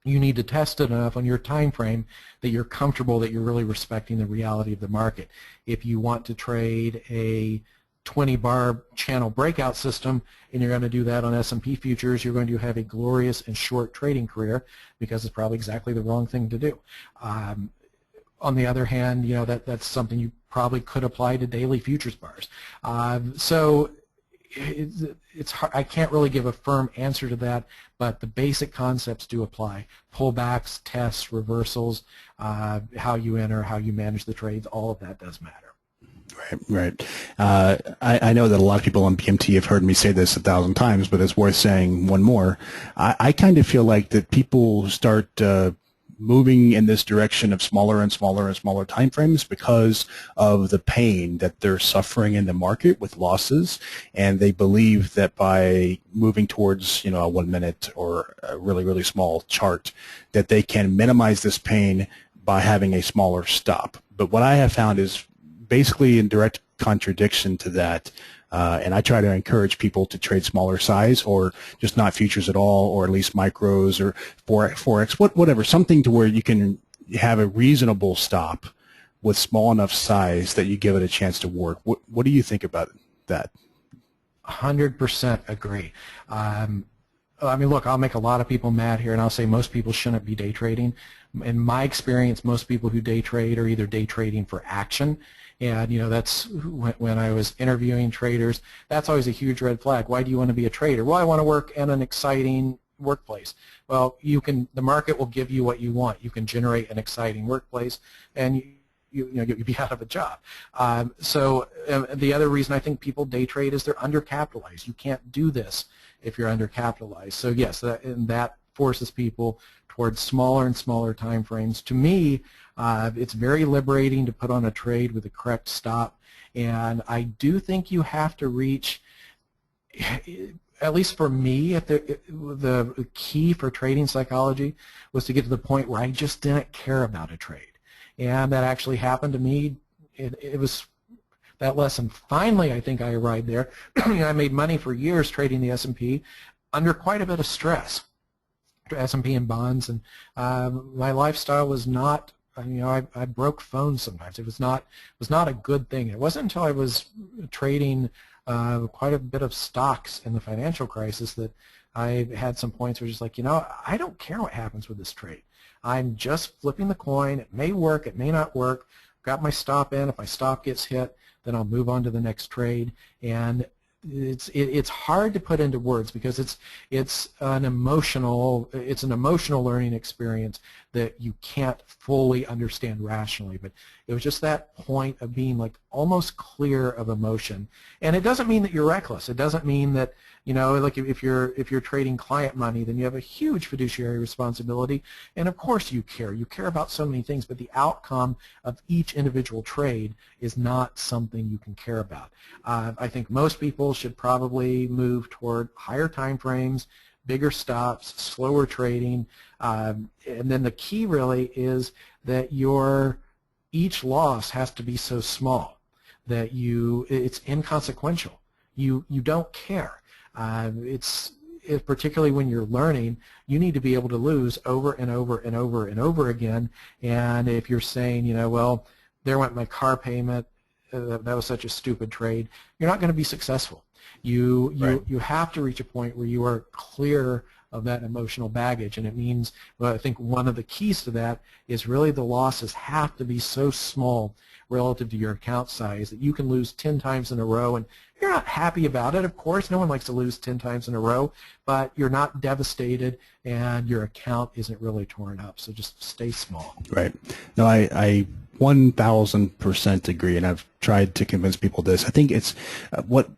you need to test it enough on your time frame that you're comfortable that you're really respecting the reality of the market. If you want to trade a 20-bar channel breakout system and you're going to do that on S&P futures, you're going to have a glorious and short trading career because it's probably exactly the wrong thing to do. On the other hand, you know, that's something you probably could apply to daily futures bars. So it's hard, I can't really give a firm answer to that, but the basic concepts do apply. Pullbacks, tests, reversals, how you enter, how you manage the trades, all of that does matter. Right. I know that a lot of people on BMT have heard me say this 1,000 times, but it's worth saying one more. I kind of feel like that people start moving in this direction of smaller and smaller and smaller time frames because of the pain that they're suffering in the market with losses, and they believe that by moving towards, you know, a 1 minute or a really, really small chart, that they can minimize this pain by having a smaller stop. But what I have found is basically in direct contradiction to that. And I try to encourage people to trade smaller size or just not futures at all, or at least micros or Forex, whatever, something to where you can have a reasonable stop with small enough size that you give it a chance to work. What do you think about that? 100% agree. I mean, look, I'll make a lot of people mad here, and I'll say most people shouldn't be day trading. In my experience, most people who day trade are either day trading for action. And, you know, that's when I was interviewing traders, that's always a huge red flag. Why do you want to be a trader? Well, I want to work in an exciting workplace. Well, the market will give you what you want. You can generate an exciting workplace, and you'd be out of a job. So the other reason I think people day trade is they're undercapitalized. You can't do this if you're undercapitalized. So yes, that forces people towards smaller and smaller time frames. To me, it's very liberating to put on a trade with the correct stop, and I do think you have to reach, at least for me, the key for trading psychology was to get to the point where I just didn't care about a trade, and that actually happened to me. It was that lesson. Finally, I think I arrived there. I made money for years trading the S&P under quite a bit of stress, S&P and bonds, and my lifestyle was not. You know, I broke phones sometimes. It was not a good thing. It wasn't until I was trading quite a bit of stocks in the financial crisis that I had some points where just like, you know, I don't care what happens with this trade. I'm just flipping the coin. It may work. It may not work. Got my stop in. If my stop gets hit, then I'll move on to the next trade. And it's hard to put into words because it's an emotional learning experience that you can't fully understand rationally. But it was just that point of being like almost clear of emotion. And it doesn't mean that you're reckless. It doesn't mean that, you know, like if you're trading client money, then you have a huge fiduciary responsibility. And of course you care. You care about so many things, but the outcome of each individual trade is not something you can care about. I think most people should probably move toward higher time frames, bigger stops, slower trading, and then the key really is that each loss has to be so small that it's inconsequential. You don't care. Particularly when you're learning, you need to be able to lose over and over and over and over again. And if you're saying, you know, well, there went my car payment, that was such a stupid trade, you're not going to be successful. You have to reach a point where you are clear of that emotional baggage, and it means, well, I think one of the keys to that is really the losses have to be so small relative to your account size that you can lose 10 times in a row, and you're not happy about it, of course. No one likes to lose 10 times in a row, but you're not devastated, and your account isn't really torn up, so just stay small. Right. No, I 1,000% agree, and I've tried to convince people this. I think it's what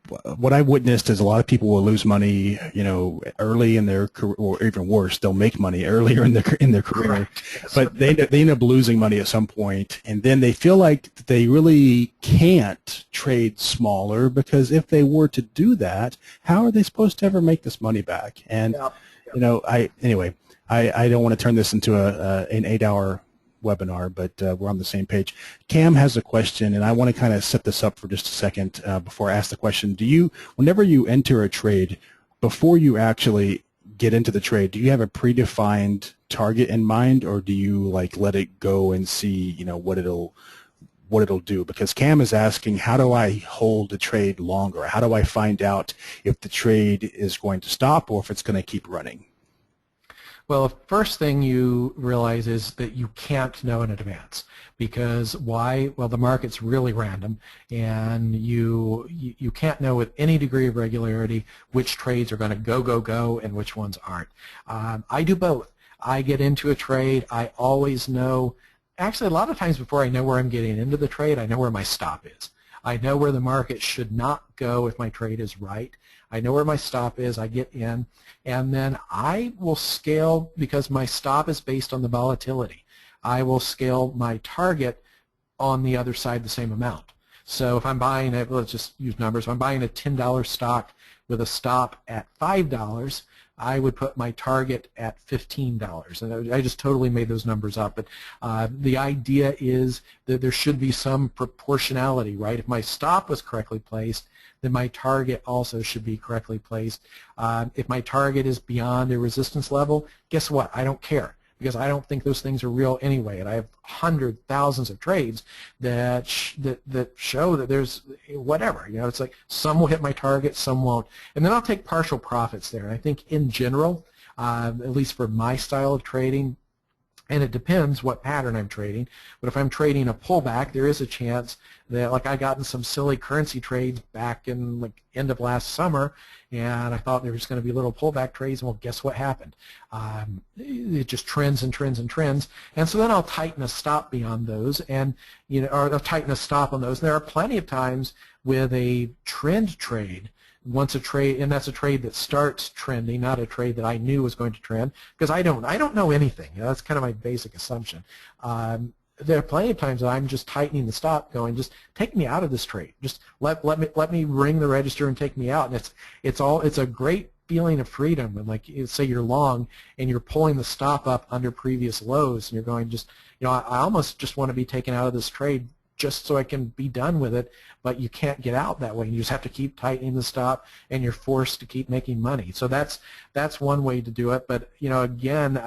I've witnessed is a lot of people will lose money, you know, early in their career, or even worse, they'll make money earlier in their career, but they end up losing money at some point, and then they feel like they really can't trade smaller because if they were to do that, how are they supposed to ever make this money back? And you know, I don't want to turn this into an 8-hour webinar, but we're on the same page. Cam has a question, and I want to kind of set this up for just a second before I ask the question. Whenever you enter a trade, before you actually get into the trade, do you have a predefined target in mind, or do you like let it go and see, you know, what it'll do? Because Cam is asking, how do I hold the trade longer? How do I find out if the trade is going to stop or if it's going to keep running? Well, the first thing you realize is that you can't know in advance. Because why? Well, the market's really random, and you can't know with any degree of regularity which trades are going to go, and which ones aren't. I do both. I get into a trade. I always know, actually a lot of times before I know where I'm getting into the trade, I know where my stop is. I know where the market should not go if my trade is right. I know where my stop is. I get in, and then I will scale because my stop is based on the volatility. I will scale my target on the other side the same amount. So if I'm buying it, let's just use numbers. If I'm buying a $10 stock with a stop at $5, I would put my target at $15. And I just totally made those numbers up. But the idea is that there should be some proportionality, right? If my stop was correctly placed, then my target also should be correctly placed. If my target is beyond a resistance level, guess what? I don't care, because I don't think those things are real anyway. And I have hundreds, thousands of trades that show that there's whatever. You know, it's like some will hit my target, some won't. And then I'll take partial profits there. And I think in general, at least for my style of trading, and it depends what pattern I'm trading, but if I'm trading a pullback, there is a chance that, like I got in some silly currency trades back in like end of last summer, and I thought there was going to be little pullback trades, and well, guess what happened? It just trends and trends and trends, and so then I'll tighten a stop beyond those, and or I'll tighten a stop on those. And there are plenty of times with a trend trade, once a trade, and that's a trade that starts trending, not a trade that I knew was going to trend, because I don't know anything. That's kind of my basic assumption. There are plenty of times that I'm just tightening the stop, going, just take me out of this trade. Just let me ring the register and take me out. And it's a great feeling of freedom. And like, say you're long and you're pulling the stop up under previous lows, and you're going, just I almost just want to be taken out of this trade just so I can be done with it, but you can't get out that way. You just have to keep tightening the stop, and you're forced to keep making money. So that's one way to do it. But again,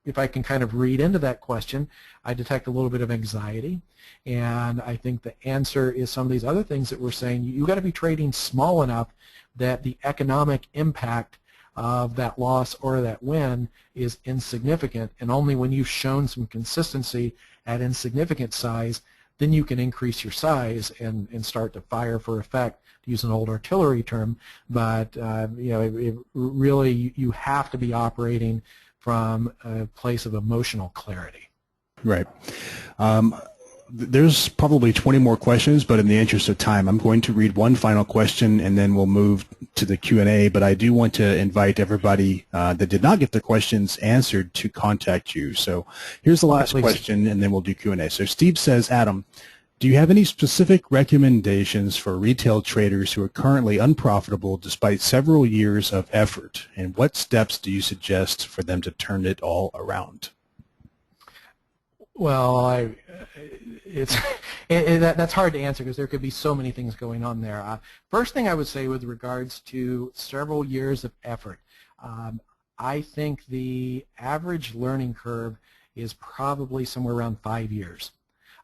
if I can kind of read into that question, I detect a little bit of anxiety, and I think the answer is some of these other things that we're saying. You got to be trading small enough that the economic impact of that loss or that win is insignificant, and only when you've shown some consistency at insignificant size, then you can increase your size and start to fire for effect, to use an old artillery term. But really, you have to be operating from a place of emotional clarity. Right. There's probably 20 more questions, but in the interest of time, I'm going to read one final question, and then we'll move to the Q&A. But I do want to invite everybody that did not get their questions answered to contact you. So here's the last question, and then we'll do Q&A. So Steve says, Adam, do you have any specific recommendations for retail traders who are currently unprofitable despite several years of effort? And what steps do you suggest for them to turn it all around? Well, that's hard to answer because there could be so many things going on there. First thing I would say with regards to several years of effort, I think the average learning curve is probably somewhere around 5 years.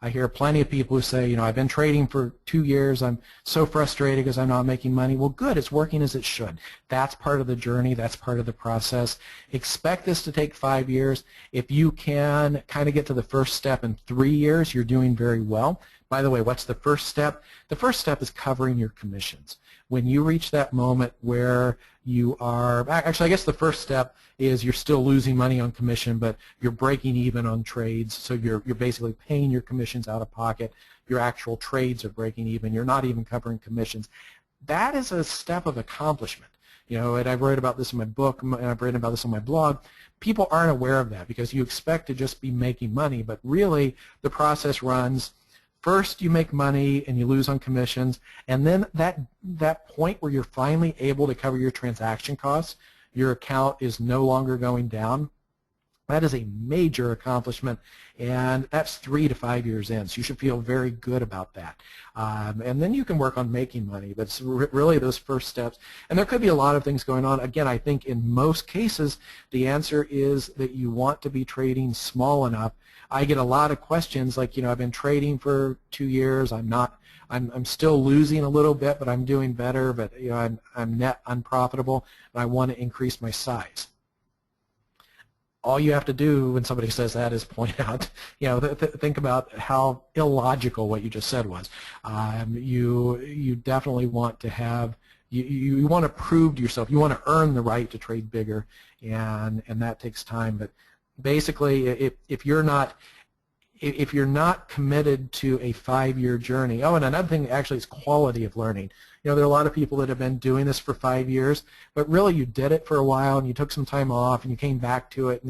I hear plenty of people who say, I've been trading for 2 years, I'm so frustrated because I'm not making money. Well, good, it's working as it should. That's part of the journey, that's part of the process. Expect this to take 5 years. If you can kind of get to the first step in 3 years, you're doing very well. By the way, what's the first step? The first step is covering your commissions. When you reach that moment where you are, actually I guess the first step is you're still losing money on commission, but you're breaking even on trades, so you're basically paying your commissions out of pocket. Your actual trades are breaking even. You're not even covering commissions. That is a step of accomplishment. And I've read about this in my book, and I've written about this on my blog. People aren't aware of that because you expect to just be making money, but really the process runs. First, you make money and you lose on commissions, and then that point where you're finally able to cover your transaction costs, your account is no longer going down. That is a major accomplishment, and that's 3 to 5 years in, so you should feel very good about that. And then you can work on making money, but it's really those first steps. And there could be a lot of things going on. Again, I think in most cases the answer is that you want to be trading small enough. I get a lot of questions like, I've been trading for 2 years, I'm still losing a little bit, but I'm doing better, but I'm net unprofitable, and I want to increase my size. All you have to do when somebody says that is point out, think about how illogical what you just said was. You definitely want to have, you want to prove to yourself, you want to earn the right to trade bigger, and that takes time. But basically, if you're not committed to a 5-year journey, and another thing actually is quality of learning. There are a lot of people that have been doing this for 5 years, but really you did it for a while and you took some time off and you came back to it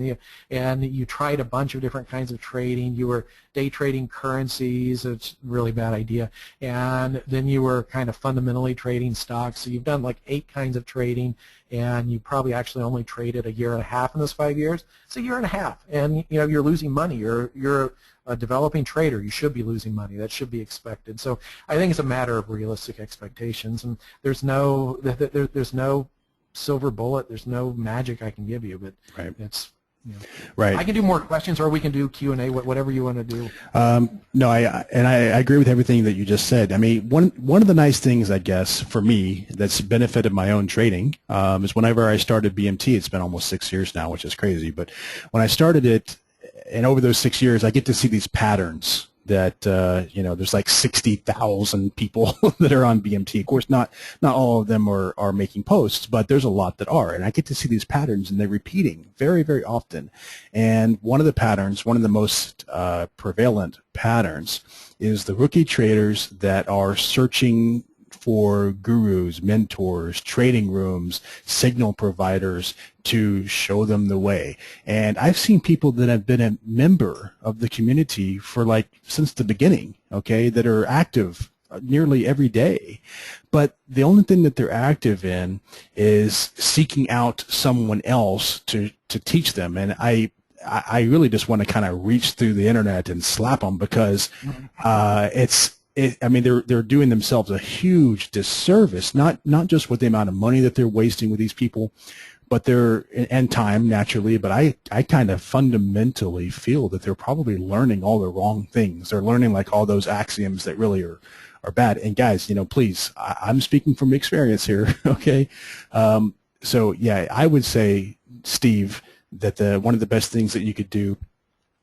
and you tried a bunch of different kinds of trading. You were day trading currencies, it's a really bad idea, and then you were kind of fundamentally trading stocks. So you've done like 8 kinds of trading, and you probably actually only traded a year and a half in those 5 years. It's a year and a half, and you're losing money. You're a developing trader. You should be losing money. That should be expected. So I think it's a matter of realistic expectations, and there's no silver bullet. There's no magic I can give you, but right. It's right. I can do more questions, or we can do Q&A, whatever you want to do. No, I agree with everything that you just said. I mean, one of the nice things, I guess, for me that's benefited my own trading is whenever I started BMT. It's been almost 6 years now, which is crazy. But when I started it, and over those 6 years, I get to see these patterns that, there's like 60,000 people that are on BMT. Of course, not all of them are making posts, but there's a lot that are. And I get to see these patterns, and they're repeating very, very often. And one of the patterns, one of the most prevalent patterns, is the rookie traders that are searching for gurus, mentors, trading rooms, signal providers to show them the way. And I've seen people that have been a member of the community for since the beginning, okay, that are active nearly every day. But the only thing that they're active in is seeking out someone else to teach them. And I really just want to kind of reach through the internet and slap them, because they're doing themselves a huge disservice, not just with the amount of money that they're wasting with these people, but and time, naturally, but I kind of fundamentally feel that they're probably learning all the wrong things. They're learning all those axioms that really are bad. And guys, please, I'm speaking from experience here, okay? So yeah, I would say, Steve, that one of the best things that you could do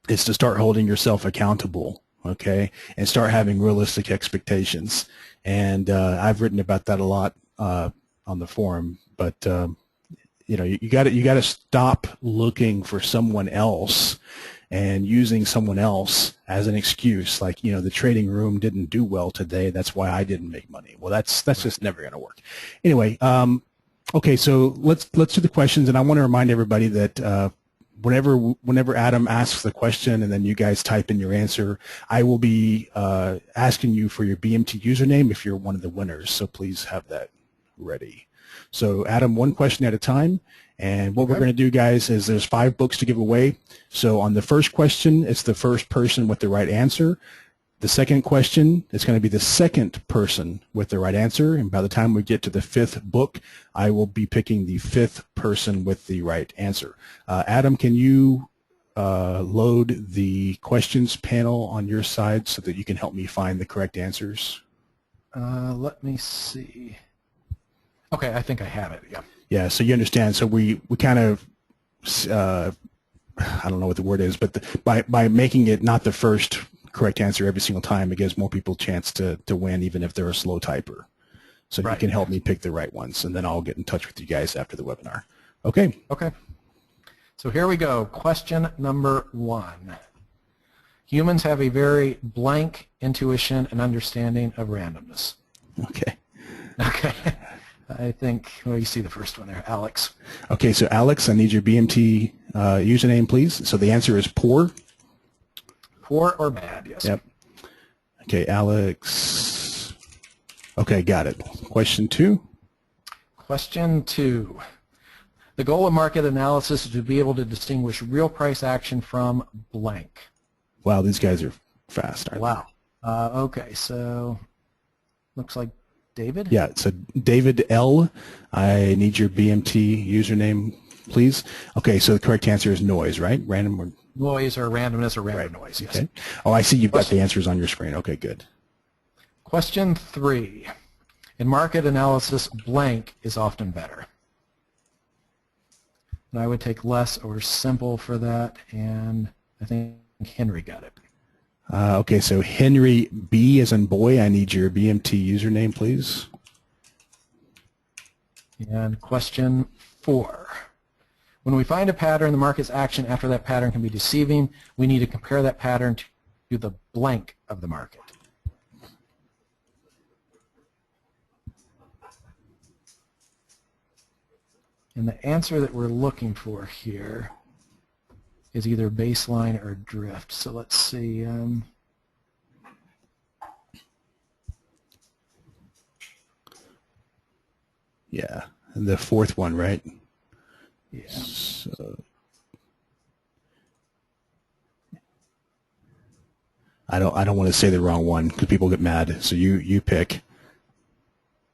is to start holding yourself accountable, okay, and start having realistic expectations. And I've written about that a lot on the forum, but you got to stop looking for someone else and using someone else as an excuse, the trading room didn't do well today, that's why I didn't make money. Well, that's just never going to work. Anyway, okay, so let's do the questions, and I want to remind everybody that whenever Adam asks the question and then you guys type in your answer, I will be asking you for your BMT username if you're one of the winners, so please have that ready. So Adam, one question at a time, and what we're going to do, guys, is there's 5 books to give away. So on the first question, it's the first person with the right answer. The second question, it's going to be the second person with the right answer, and by the time we get to the 5th book, I will be picking the 5th person with the right answer. Adam, can you load the questions panel on your side so that you can help me find the correct answers? Let me see. Okay, I think I have it, yeah. Yeah, so you understand. So we kind of, I don't know what the word is, but by making it not the first correct answer every single time, it gives more people a chance to win, even if they're a slow typer. So you can help me pick the right ones, and then I'll get in touch with you guys after the webinar. Okay. Okay. So here we go. Question number 1. Humans have a very blank intuition and understanding of randomness. Okay. Okay. I think, well, you see the first one there, Alex. Okay, so Alex, I need your BMT username, please. So the answer is poor. Poor or bad, yes. Yep. Okay, Alex. Okay, got it. Question 2. Question 2. The goal of market analysis is to be able to distinguish real price action from blank. Wow, these guys are fast, aren't Wow. Okay, so looks like David? they? Yeah, so David L., I need your BMT username, please. Okay, so the correct answer is noise, right? Random or Noise or randomness or random noise, yes. okay. Oh, I see you've got the answers on your screen. Okay, good. Question 3. In market analysis, blank is often better. And I would take less or simple for that, and I think Henry got it. Okay, so Henry B as in boy, I need your BMT username, please. And question 4. When we find a pattern in the market's action after that pattern can be deceiving, we need to compare that pattern to the blank of the market. And the answer that we're looking for here is either baseline or drift. So let's see. Yeah, and the fourth one, right? Yeah. So, I don't want to say the wrong one because people get mad. So you pick.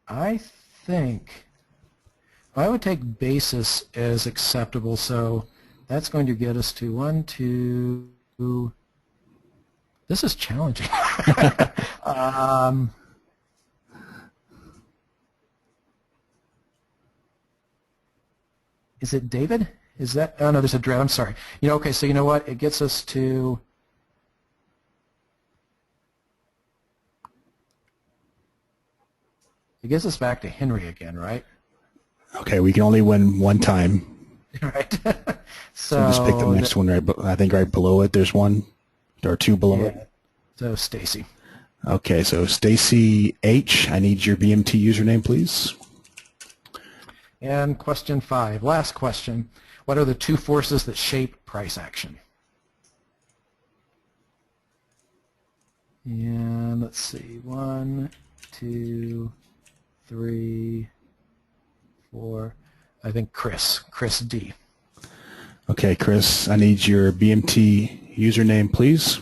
I think I would take basis as acceptable. So that's going to get us to 1, 2. This is challenging. Is it David? Is that? Oh no, there's a drift. I'm sorry. Okay. So you know what? It gets us to. It gets us back to Henry again, right? Okay, we can only win one time. Right. So just pick the next one right. I think right below it. There's one. There are 2 below it. So Stacy. Okay, so Stacy H. I need your BMT username, please. And question 5, last question. What are the 2 forces that shape price action? And let's see, 1, 2, 3, 4. I think Chris D. Okay, Chris, I need your BMT username, please.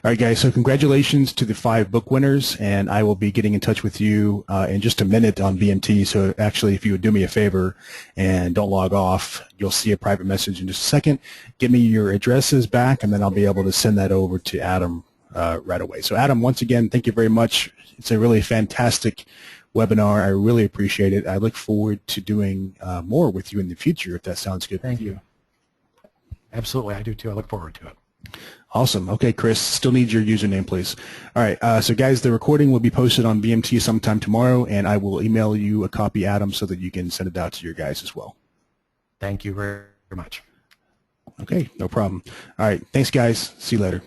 All right, guys, so congratulations to the 5 book winners, and I will be getting in touch with you in just a minute on BMT. So actually, if you would do me a favor and don't log off, you'll see a private message in just a second. Give me your addresses back, and then I'll be able to send that over to Adam right away. So Adam, once again, thank you very much. It's a really fantastic webinar. I really appreciate it. I look forward to doing more with you in the future, if that sounds good. Thank you. Absolutely, I do too. I look forward to it. Awesome. Okay, Chris, still need your username, please. All right, so guys, the recording will be posted on BMT sometime tomorrow, and I will email you a copy, Adam, so that you can send it out to your guys as well. Thank you very much. Okay, no problem. All right, thanks, guys. See you later.